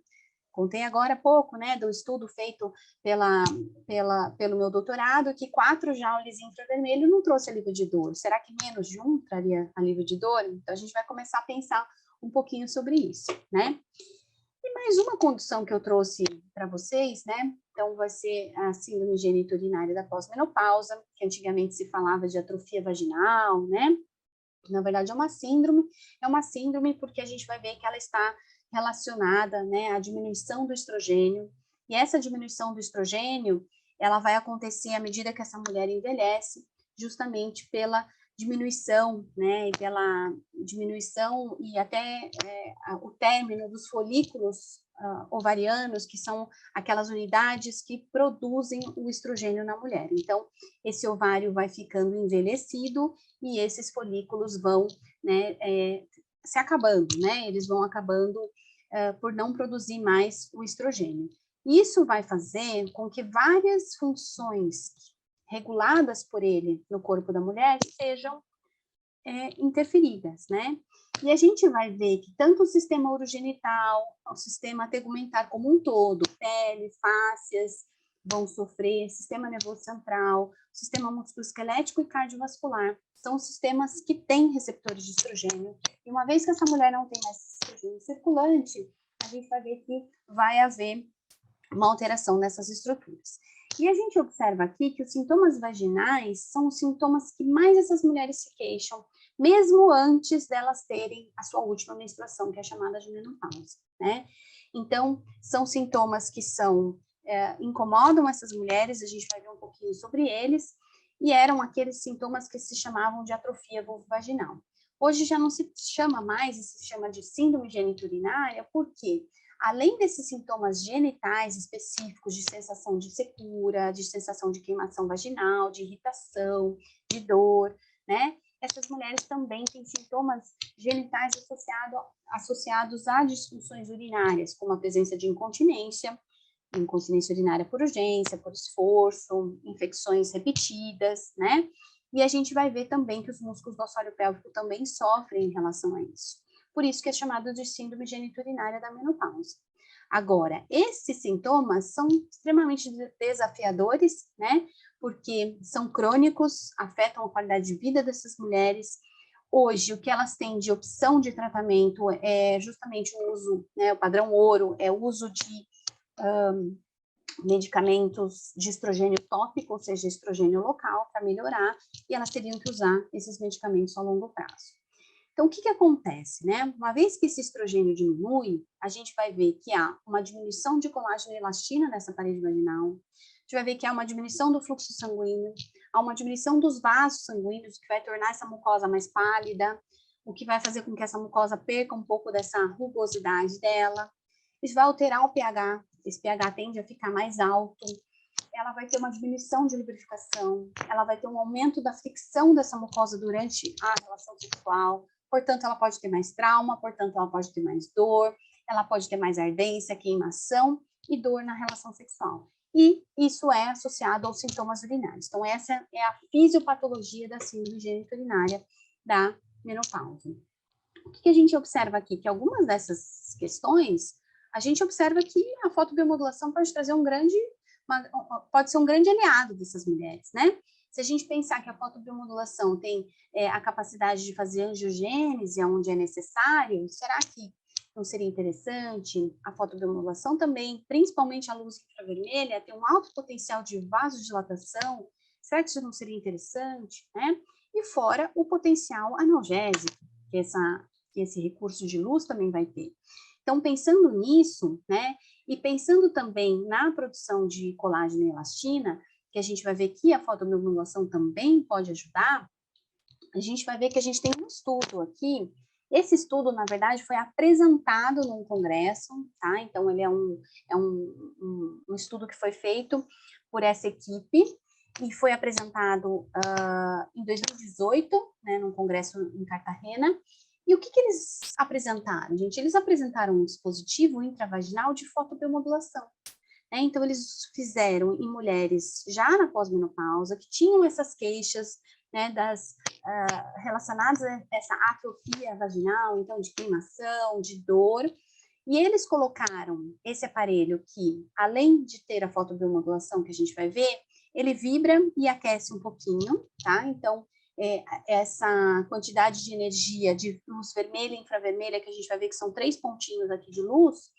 Contei agora há pouco, né, do estudo feito pelo meu doutorado, que 4 joules infravermelho não trouxe alívio de dor. Será que menos de 1 traria alívio de dor? Então, a gente vai começar a pensar um pouquinho sobre isso, né? E mais uma condição que eu trouxe para vocês, né? Então, vai ser a síndrome geniturinária da pós-menopausa, que antigamente se falava de atrofia vaginal, né? Na verdade, é uma síndrome porque a gente vai ver que ela está relacionada, né, à diminuição do estrogênio, e essa diminuição do estrogênio, ela vai acontecer à medida que essa mulher envelhece, justamente pela diminuição, né, e pela diminuição e até o término dos folículos ovarianos, que são aquelas unidades que produzem o estrogênio na mulher. Então, esse ovário vai ficando envelhecido e esses folículos vão, né, se acabando, né? Eles vão acabando por não produzir mais o estrogênio. Isso vai fazer com que várias funções reguladas por ele no corpo da mulher sejam interferidas, né? E a gente vai ver que tanto o sistema urogenital, o sistema tegumentar como um todo, pele, fáscias, vão sofrer, sistema nervoso central, sistema musculoesquelético e cardiovascular. São sistemas que têm receptores de estrogênio. E uma vez que essa mulher não tem mais estrogênio circulante, a gente vai ver que vai haver uma alteração nessas estruturas. E a gente observa aqui que os sintomas vaginais são os sintomas que mais essas mulheres se queixam, mesmo antes delas terem a sua última menstruação, que é chamada de menopausa, né? Então, são sintomas que incomodam essas mulheres, a gente vai ver um pouquinho sobre eles, e eram aqueles sintomas que se chamavam de atrofia vulvovaginal. Hoje já não se chama mais, se chama de síndrome geniturinária, por quê? Além desses sintomas genitais específicos de sensação de secura, de sensação de queimação vaginal, de irritação, de dor, né? Essas mulheres também têm sintomas genitais associados a disfunções urinárias, como a presença de incontinência urinária por urgência, por esforço, infecções repetidas, né? E a gente vai ver também que os músculos do assoalho pélvico também sofrem em relação a isso. Por isso que é chamado de síndrome geniturinária da menopausa. Agora, esses sintomas são extremamente desafiadores, né? Porque são crônicos, afetam a qualidade de vida dessas mulheres. Hoje, o que elas têm de opção de tratamento é justamente o uso, né? O padrão ouro é o uso de medicamentos de estrogênio tópico, ou seja, estrogênio local, para melhorar, e elas teriam que usar esses medicamentos a longo prazo. Então, o que acontece, né? Uma vez que esse estrogênio diminui, a gente vai ver que há uma diminuição de colágeno e elastina nessa parede vaginal, a gente vai ver que há uma diminuição do fluxo sanguíneo, há uma diminuição dos vasos sanguíneos, que vai tornar essa mucosa mais pálida, o que vai fazer com que essa mucosa perca um pouco dessa rugosidade dela. Isso vai alterar o pH, esse pH tende a ficar mais alto, ela vai ter uma diminuição de lubrificação, ela vai ter um aumento da fricção dessa mucosa durante a relação sexual, portanto, ela pode ter mais trauma, portanto, ela pode ter mais dor, ela pode ter mais ardência, queimação e dor na relação sexual. E isso é associado aos sintomas urinários. Então, essa é a fisiopatologia da síndrome geniturinária da menopausa. O que a gente observa aqui? Que algumas dessas questões, a gente observa que a fotobiomodulação pode trazer pode ser um grande aliado dessas mulheres, né? Se a gente pensar que a fotobiomodulação tem a capacidade de fazer angiogênese onde é necessário, será que não seria interessante a fotobiomodulação também, principalmente a luz infravermelha, tem um alto potencial de vasodilatação? Será que isso não seria interessante, né? E fora o potencial analgésico que esse recurso de luz também vai ter. Então, pensando nisso, né, e pensando também na produção de colágeno e elastina, que a gente vai ver que a fotobiomodulação também pode ajudar, a gente vai ver que a gente tem um estudo aqui Esse estudo, na verdade, foi apresentado num congresso, tá? Então, ele é um estudo que foi feito por essa equipe e foi apresentado em 2018, né, num congresso em Cartagena. E o que eles apresentaram, gente? Eles apresentaram um dispositivo intravaginal de fotobiomodulação. Né? Então, eles fizeram em mulheres já na pós-menopausa, que tinham essas queixas, né, relacionadas a essa atrofia vaginal, então de queimação, de dor, e eles colocaram esse aparelho que, além de ter a fotobiomodulação que a gente vai ver, ele vibra e aquece um pouquinho, tá? Então, essa quantidade de energia de luz vermelha e infravermelha, que a gente vai ver que são 3 pontinhos aqui de luz,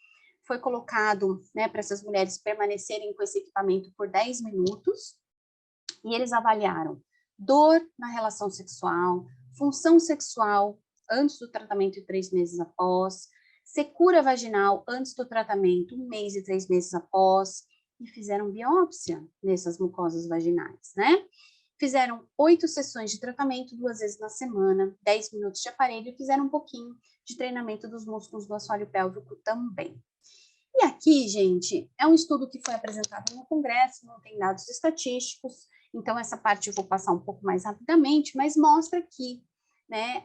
foi colocado, né, para essas mulheres permanecerem com esse equipamento por 10 minutos, e eles avaliaram dor na relação sexual, função sexual antes do tratamento e 3 meses após, secura vaginal antes do tratamento, 1 mês e 3 meses após, e fizeram biópsia nessas mucosas vaginais, né? Fizeram 8 sessões de tratamento, 2 vezes na semana, 10 minutos de aparelho, e fizeram um pouquinho de treinamento dos músculos do assoalho pélvico também. E aqui, gente, é um estudo que foi apresentado no congresso, não tem dados estatísticos, então essa parte eu vou passar um pouco mais rapidamente, mas mostra que, né,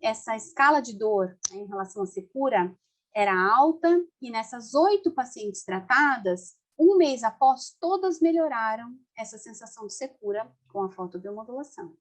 essa escala de dor, né, em relação à secura era alta, e nessas 8 pacientes tratadas, 1 mês após, todas melhoraram essa sensação de secura com a fotobiomodulação.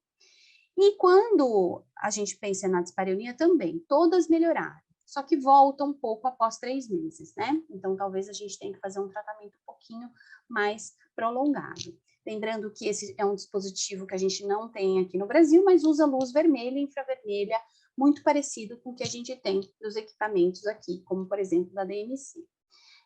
E quando a gente pensa na dispareunia também, todas melhoraram, só que volta um pouco após 3 meses, né? Então, talvez a gente tenha que fazer um tratamento um pouquinho mais prolongado. Lembrando que esse é um dispositivo que a gente não tem aqui no Brasil, mas usa luz vermelha e infravermelha, muito parecido com o que a gente tem nos equipamentos aqui, como, por exemplo, da DMC.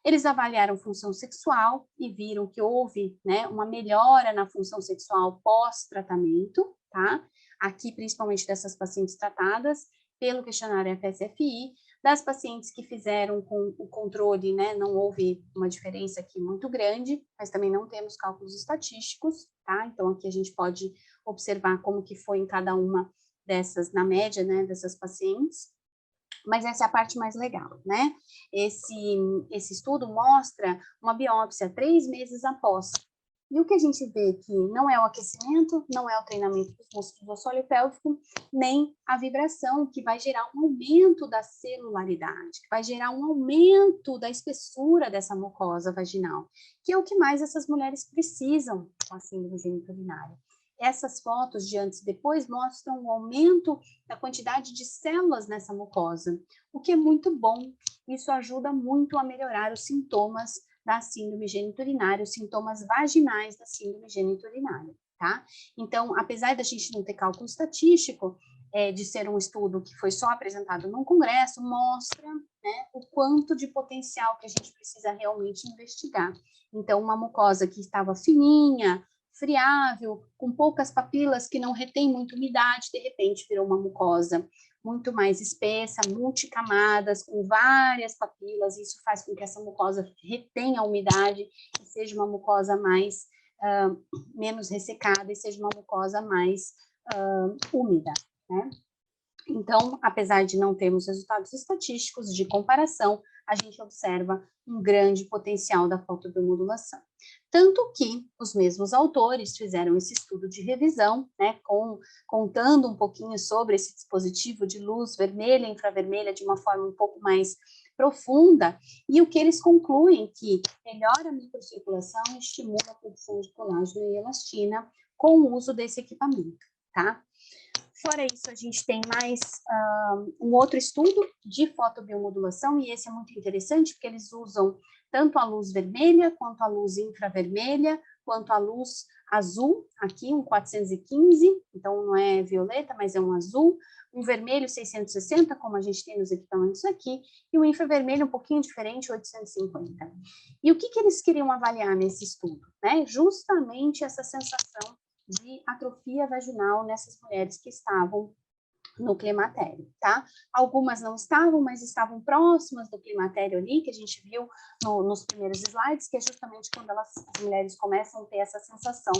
Eles avaliaram função sexual e viram que houve, né, uma melhora na função sexual pós-tratamento, tá? Aqui, principalmente dessas pacientes tratadas pelo questionário FSFI, das pacientes que fizeram com o controle, né, não houve uma diferença aqui muito grande, mas também não temos cálculos estatísticos, tá? Então, aqui a gente pode observar como que foi em cada uma dessas, na média, né, dessas pacientes. Mas essa é a parte mais legal, né? Esse estudo mostra uma biópsia 3 meses após. E o que a gente vê que não é o aquecimento, não é o treinamento dos músculos do assoalho pélvico, nem a vibração, que vai gerar um aumento da celularidade, que vai gerar um aumento da espessura dessa mucosa vaginal, que é o que mais essas mulheres precisam com a síndrome geniturinária. Essas fotos de antes e depois mostram o aumento da quantidade de células nessa mucosa, o que é muito bom. Isso ajuda muito a melhorar os sintomas da síndrome geniturinária, os sintomas vaginais da síndrome geniturinária, tá? Então, apesar da gente não ter cálculo estatístico, de ser um estudo que foi só apresentado num congresso, mostra, né, o quanto de potencial que a gente precisa realmente investigar. Então, uma mucosa que estava fininha, friável, com poucas papilas, que não retém muita umidade, de repente virou uma mucosa muito mais espessa, multicamadas, com várias papilas, isso faz com que essa mucosa retenha a umidade e seja uma mucosa mais menos ressecada e seja uma mucosa mais úmida, né? Então, apesar de não termos resultados estatísticos de comparação, a gente observa um grande potencial da fotobiomodulação. Tanto que os mesmos autores fizeram esse estudo de revisão, né, contando um pouquinho sobre esse dispositivo de luz vermelha e infravermelha de uma forma um pouco mais profunda, e o que eles concluem que melhora a microcirculação e estimula a produção de colágeno e elastina com o uso desse equipamento, tá? Fora isso, a gente tem mais um outro estudo de fotobiomodulação, e esse é muito interessante, porque eles usam tanto a luz vermelha, quanto a luz infravermelha, quanto a luz azul, aqui um 415, então não é violeta, mas é um azul, um vermelho 660, como a gente tem nos equipamentos aqui, e o infravermelho um pouquinho diferente, 850. E o que eles queriam avaliar nesse estudo? Né? Justamente essa sensação de atrofia vaginal nessas mulheres que estavam no climatério, tá? Algumas não estavam, mas estavam próximas do climatério ali, que a gente viu nos primeiros slides, que é justamente quando as mulheres começam a ter essa sensação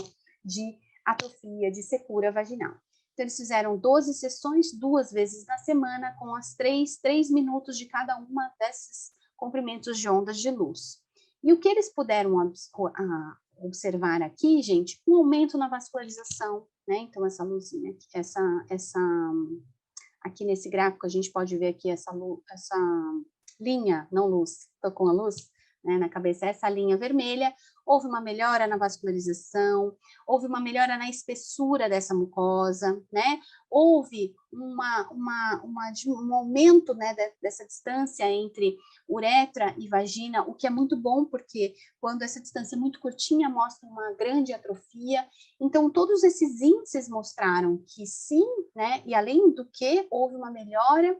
de atrofia, de secura vaginal. Então, eles fizeram 12 sessões, 2 vezes na semana, com as 3 minutos de cada uma desses comprimentos de ondas de luz. E o que eles puderam observar aqui, gente, um aumento na vascularização, né? Então, essa luzinha, aqui nesse gráfico, a gente pode ver aqui essa linha, não luz, estou com a luz, né, na cabeça, essa linha vermelha. Houve uma melhora na vascularização, houve uma melhora na espessura dessa mucosa, né? Houve um aumento, né, dessa distância entre uretra e vagina, o que é muito bom, porque quando essa distância é muito curtinha, mostra uma grande atrofia. Então, todos esses índices mostraram que sim, né? E além do que, houve uma melhora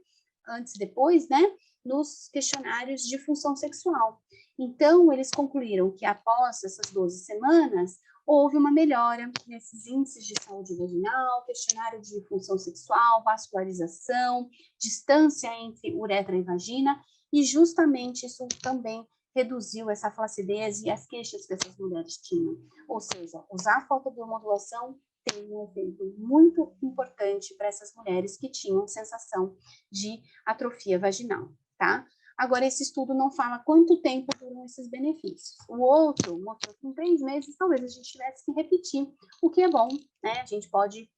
antes e depois, né? Nos questionários de função sexual. Então, eles concluíram que após essas 12 semanas, houve uma melhora nesses índices de saúde vaginal, questionário de função sexual, vascularização, distância entre uretra e vagina, e justamente isso também reduziu essa flacidez e as queixas que essas mulheres tinham. Ou seja, usar a fotobiomodulação tem um efeito muito importante para essas mulheres que tinham sensação de atrofia vaginal, tá? Agora, esse estudo não fala quanto tempo duram esses benefícios. O outro mostrou que em 3 meses, talvez a gente tivesse que repetir, o que é bom, né? A gente pode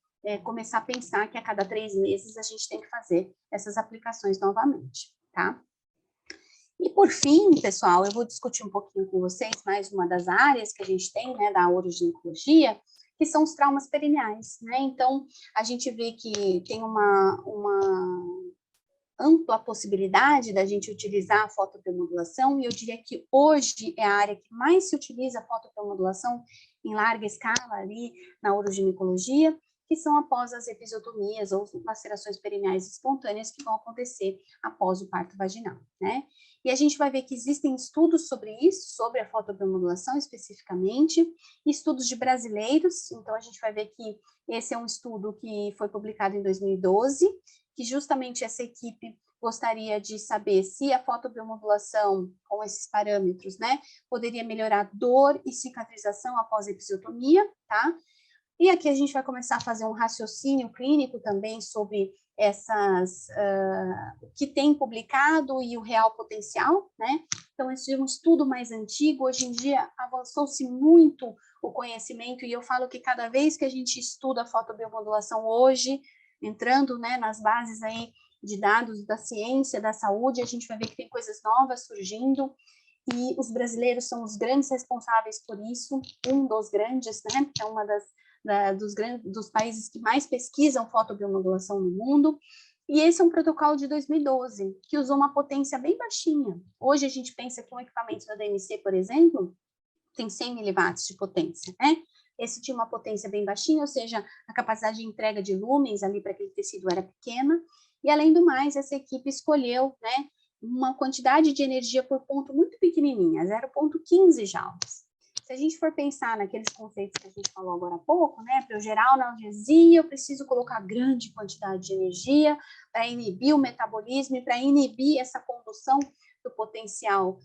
começar a pensar que a cada 3 meses a gente tem que fazer essas aplicações novamente, tá? E, por fim, pessoal, eu vou discutir um pouquinho com vocês mais uma das áreas que a gente tem, né, da uroginecologia, que são os traumas perineais, né? Então, a gente vê que tem uma ampla possibilidade da gente utilizar a fotobiomodulação, e eu diria que hoje é a área que mais se utiliza a fotobiomodulação em larga escala ali na uroginecologia, que são após as episiotomias ou lacerações perineais espontâneas que vão acontecer após o parto vaginal, né? E a gente vai ver que existem estudos sobre isso, sobre a fotobiomodulação especificamente, estudos de brasileiros. Então a gente vai ver que esse é um estudo que foi publicado em 2012, que justamente essa equipe gostaria de saber se a fotobiomodulação, com esses parâmetros, né, poderia melhorar dor e cicatrização após a episiotomia, tá? E aqui a gente vai começar a fazer um raciocínio clínico também sobre o que tem publicado e o real potencial, né? Então, esse é um estudo mais antigo. Hoje em dia, avançou-se muito o conhecimento, e eu falo que cada vez que a gente estuda a fotobiomodulação hoje, entrando, né, nas bases aí de dados da ciência, da saúde, a gente vai ver que tem coisas novas surgindo, e os brasileiros são os grandes responsáveis por isso, um dos grandes, né, que é uma dos países que mais pesquisam fotobiomodulação no mundo. E esse é um protocolo de 2012, que usou uma potência bem baixinha. Hoje a gente pensa que um equipamento da DMC, por exemplo, tem 100 miliwatts de potência, né? Esse tinha uma potência bem baixinha, ou seja, a capacidade de entrega de lumens ali para aquele tecido era pequena, e além do mais, essa equipe escolheu, né, uma quantidade de energia por ponto muito pequenininha, 0,15 joules. Se a gente for pensar naqueles conceitos que a gente falou agora há pouco, né, para eu gerar analgesia, eu preciso colocar grande quantidade de energia para inibir o metabolismo e para inibir essa condução do potencial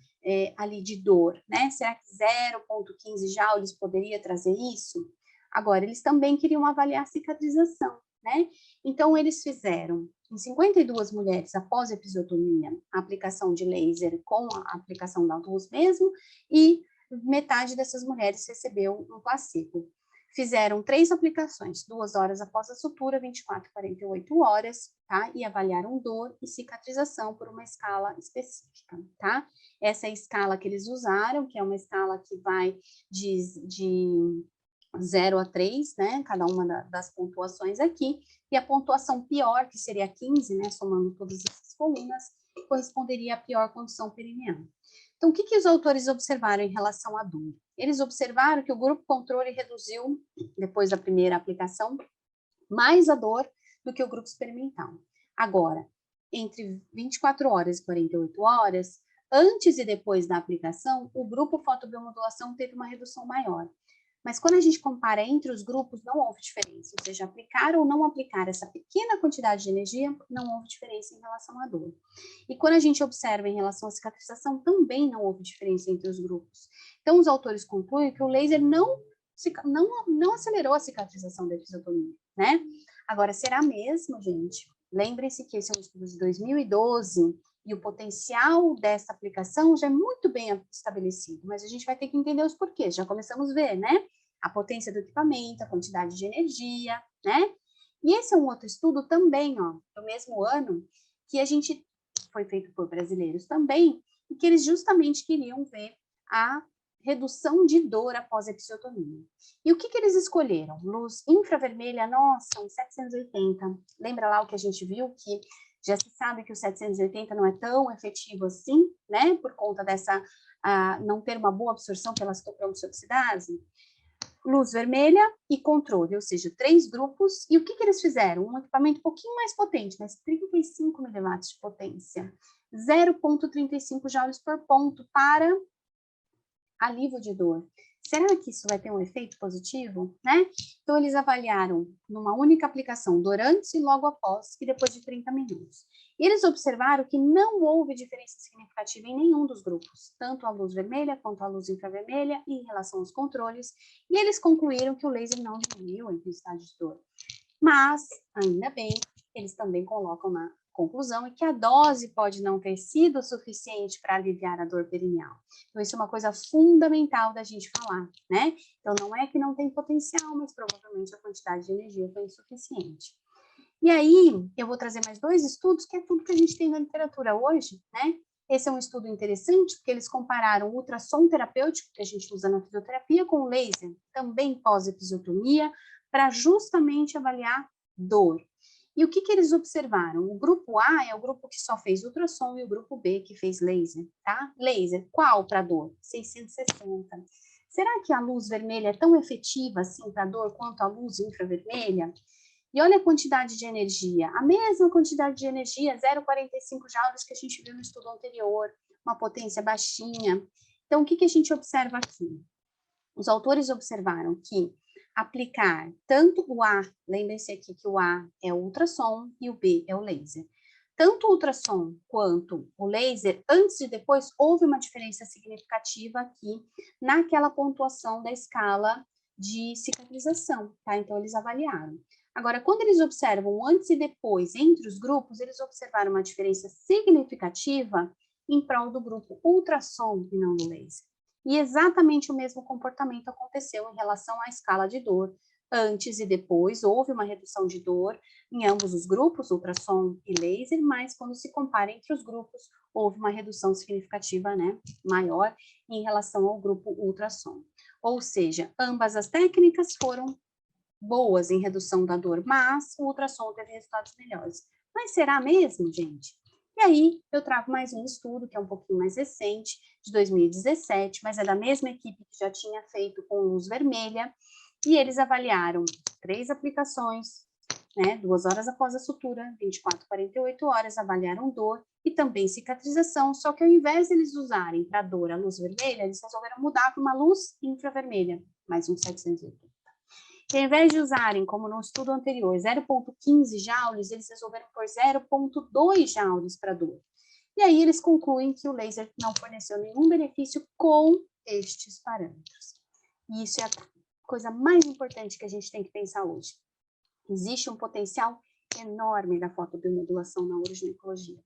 ali de dor, né? Será que 0,15 joules poderia trazer isso? Agora, eles também queriam avaliar a cicatrização, né? Então, eles fizeram, em 52 mulheres após a episiotomia, a aplicação de laser com a aplicação da luz mesmo, e metade dessas mulheres recebeu um placebo. Fizeram 3 aplicações, 2 horas após a sutura, 24 e 48 horas, tá? E avaliaram dor e cicatrização por uma escala específica, tá? Essa é a escala que eles usaram, que é uma escala que vai de 0 a 3, né? Cada uma das pontuações aqui. E a pontuação pior, que seria 15, né? Somando todas essas colunas, corresponderia à pior condição perineal. Então, o que os autores observaram em relação à dor? Eles observaram que o grupo controle reduziu, depois da primeira aplicação, mais a dor do que o grupo experimental. Agora, entre 24 horas e 48 horas, antes e depois da aplicação, o grupo fotobiomodulação teve uma redução maior. Mas quando a gente compara entre os grupos, não houve diferença. Ou seja, aplicar ou não aplicar essa pequena quantidade de energia, não houve diferença em relação à dor. E quando a gente observa em relação à cicatrização, também não houve diferença entre os grupos. Então, os autores concluem que o laser não acelerou a cicatrização da episiotomia, né? Agora, será mesmo, gente? Lembrem-se que esse é um estudo de 2012 e o potencial dessa aplicação já é muito bem estabelecido, mas a gente vai ter que entender os porquês. Já começamos a ver, né? A potência do equipamento, a quantidade de energia, né? E esse é um outro estudo também, ó, do mesmo ano, que a gente foi feito por brasileiros também, e que eles justamente queriam ver a redução de dor após a episiotomia. E o que eles escolheram? Luz infravermelha, nossa, um 780. Lembra lá o que a gente viu? Que já se sabe que o 780 não é tão efetivo assim, né? Por conta dessa, não ter uma boa absorção pela citocromo oxidase. Luz vermelha e controle, ou seja, 3 grupos. E o que eles fizeram? Um equipamento um pouquinho mais potente, mas 35 miliwatts de potência. 0,35 joules por ponto para alívio de dor. Será que isso vai ter um efeito positivo, né? Então, eles avaliaram numa única aplicação, durante e logo após, e depois de 30 minutos. E eles observaram que não houve diferença significativa em nenhum dos grupos, tanto a luz vermelha quanto a luz infravermelha, em relação aos controles, e eles concluíram que o laser não diminuiu a intensidade de dor. Mas, ainda bem, eles também colocam na conclusão que a dose pode não ter sido suficiente para aliviar a dor perineal. Então, isso é uma coisa fundamental da gente falar, né? Então, não é que não tem potencial, mas provavelmente a quantidade de energia foi insuficiente. E aí, eu vou trazer mais 2 estudos, que é tudo que a gente tem na literatura hoje, né? Esse é um estudo interessante, porque eles compararam o ultrassom terapêutico, que a gente usa na fisioterapia, com o laser, também pós-episiotomia, para justamente avaliar dor. E o que eles observaram? O grupo A é o grupo que só fez ultrassom e o grupo B que fez laser, tá? Laser, qual para dor? 660. Será que a luz vermelha é tão efetiva assim para dor quanto a luz infravermelha? E olha a quantidade de energia, a mesma quantidade de energia, 0,45 joules que a gente viu no estudo anterior, uma potência baixinha. Então, o que a gente observa aqui? Os autores observaram que aplicar tanto o A, lembrem-se aqui que o A é o ultrassom e o B é o laser. Tanto o ultrassom quanto o laser, antes e depois, houve uma diferença significativa aqui naquela pontuação da escala de cicatrização, tá? Então, eles avaliaram. Agora, quando eles observam antes e depois entre os grupos, eles observaram uma diferença significativa em prol do grupo ultrassom e não do laser. E exatamente o mesmo comportamento aconteceu em relação à escala de dor. Antes e depois, houve uma redução de dor em ambos os grupos, ultrassom e laser, mas quando se compara entre os grupos, houve uma redução significativa, né, maior em relação ao grupo ultrassom. Ou seja, ambas as técnicas foram boas em redução da dor, mas o ultrassom teve resultados melhores. Mas será mesmo, gente? E aí, eu trago mais um estudo, que é um pouquinho mais recente, de 2017, mas é da mesma equipe que já tinha feito com luz vermelha, e eles avaliaram 3 aplicações, né, 2 horas após a sutura, 24, 48 horas, avaliaram dor e também cicatrização, só que ao invés de eles usarem para dor a luz vermelha, eles resolveram mudar para uma luz infravermelha, mais um 780. E ao invés de usarem, como no estudo anterior, 0,15 joules, eles resolveram por 0,2 joules para dor. E aí eles concluem que o laser não forneceu nenhum benefício com estes parâmetros. E isso é a coisa mais importante que a gente tem que pensar hoje. Existe um potencial enorme da fotobiomodulação na uroginecologia.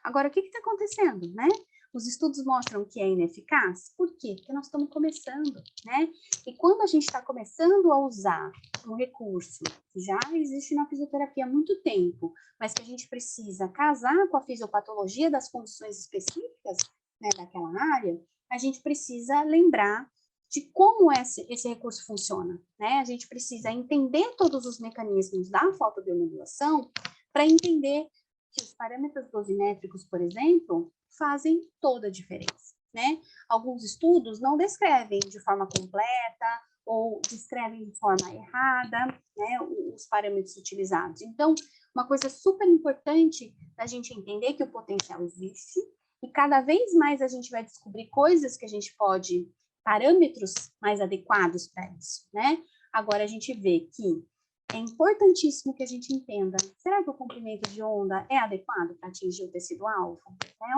Agora, o que está acontecendo, né? Os estudos mostram que é ineficaz. Por quê? Porque nós estamos começando, né? E quando a gente está começando a usar um recurso que já existe na fisioterapia há muito tempo, mas que a gente precisa casar com a fisiopatologia das condições específicas, né, daquela área, a gente precisa lembrar de como esse recurso funciona, né? A gente precisa entender todos os mecanismos da fotobiomodulação para entender que os parâmetros dosimétricos, por exemplo, fazem toda a diferença, né? Alguns estudos não descrevem de forma completa ou descrevem de forma errada, né, os parâmetros utilizados. Então, uma coisa super importante da gente entender que o potencial existe e cada vez mais a gente vai descobrir coisas que a gente pode, parâmetros mais adequados para isso, né? Agora a gente vê que é importantíssimo que a gente entenda, será que o comprimento de onda é adequado para atingir o tecido-alvo?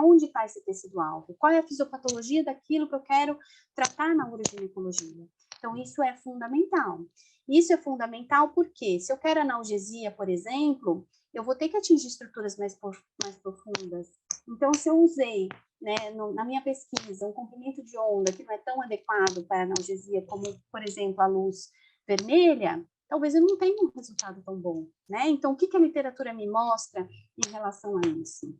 Onde está esse tecido-alvo? Qual é a fisiopatologia daquilo que eu quero tratar na uroginecologia? Então, isso é fundamental. Isso é fundamental porque, se eu quero analgesia, por exemplo, eu vou ter que atingir estruturas mais profundas. Então, se eu usei, né, na minha pesquisa, um comprimento de onda que não é tão adequado para analgesia como, por exemplo, a luz vermelha, talvez eu não tenha um resultado tão bom, né? Então, o que a literatura me mostra em relação a isso?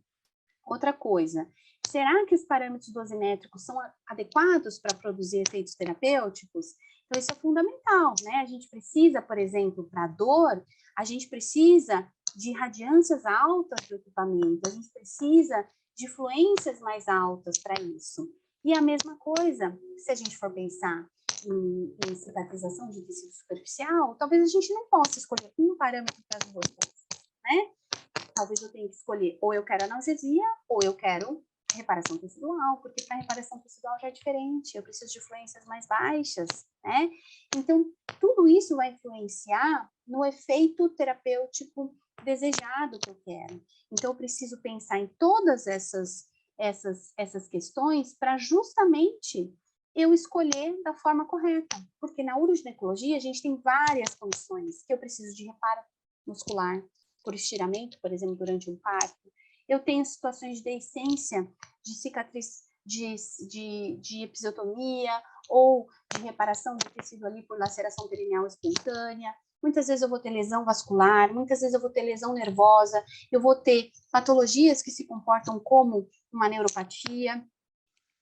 Outra coisa, será que os parâmetros dosimétricos são adequados para produzir efeitos terapêuticos? Então, isso é fundamental, né? A gente precisa, por exemplo, para dor, a gente precisa de radiâncias altas do equipamento, a gente precisa de fluências mais altas para isso. E a mesma coisa, se a gente for pensar em cicatrização de tecido superficial, talvez a gente não possa escolher um parâmetro para as duas coisas, né? Talvez eu tenha que escolher ou eu quero analgesia ou eu quero reparação tecidual, porque para reparação tecidual já é diferente, eu preciso de fluências mais baixas, né? Então, tudo isso vai influenciar no efeito terapêutico desejado que eu quero. Então, eu preciso pensar em todas essas questões para justamente eu escolher da forma correta, porque na uroginecologia a gente tem várias condições que eu preciso de reparo muscular, por estiramento, por exemplo, durante um parto. Eu tenho situações de deiscência, de cicatriz, de episiotomia ou de reparação do tecido ali por laceração perineal espontânea. Muitas vezes eu vou ter lesão vascular, muitas vezes eu vou ter lesão nervosa, eu vou ter patologias que se comportam como uma neuropatia.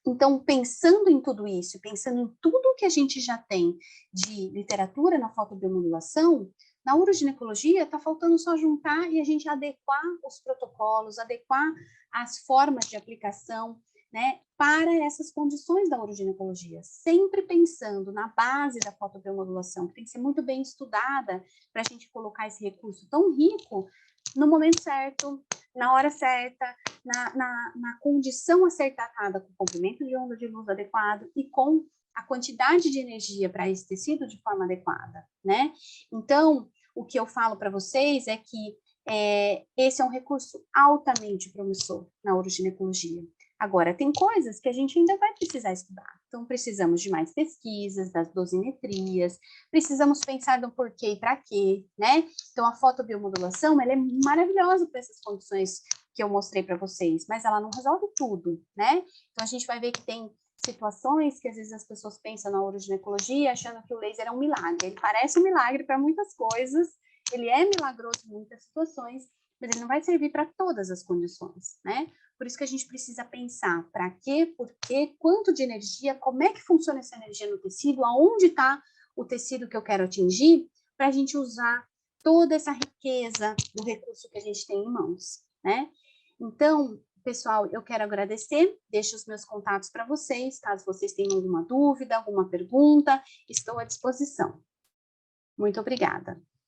Então, pensando em tudo isso, pensando em tudo que a gente já tem de literatura na fotobiomodulação, na uroginecologia está faltando só juntar e a gente adequar os protocolos, adequar as formas de aplicação, né, para essas condições da uroginecologia, sempre pensando na base da fotobiomodulação, que tem que ser muito bem estudada para a gente colocar esse recurso tão rico no momento certo, na hora certa, na condição acertada, com o comprimento de onda de luz adequado e com a quantidade de energia para esse tecido de forma adequada, né? Então, o que eu falo para vocês é que esse é um recurso altamente promissor na uroginecologia. Agora, tem coisas que a gente ainda vai precisar estudar. Então, precisamos de mais pesquisas, das dosimetrias, precisamos pensar no porquê e para quê, né? Então, a fotobiomodulação, ela é maravilhosa para essas condições que eu mostrei para vocês, mas ela não resolve tudo, né? Então, a gente vai ver que tem situações que às vezes as pessoas pensam na uroginecologia achando que o laser é um milagre. Ele parece um milagre para muitas coisas, ele é milagroso em muitas situações, mas ele não vai servir para todas as condições, né? Por isso que a gente precisa pensar para quê, por quê, quanto de energia, como é que funciona essa energia no tecido, aonde está o tecido que eu quero atingir, para a gente usar toda essa riqueza do recurso que a gente tem em mãos, né? Então, pessoal, eu quero agradecer, deixo os meus contatos para vocês, caso vocês tenham alguma dúvida, alguma pergunta, estou à disposição. Muito obrigada.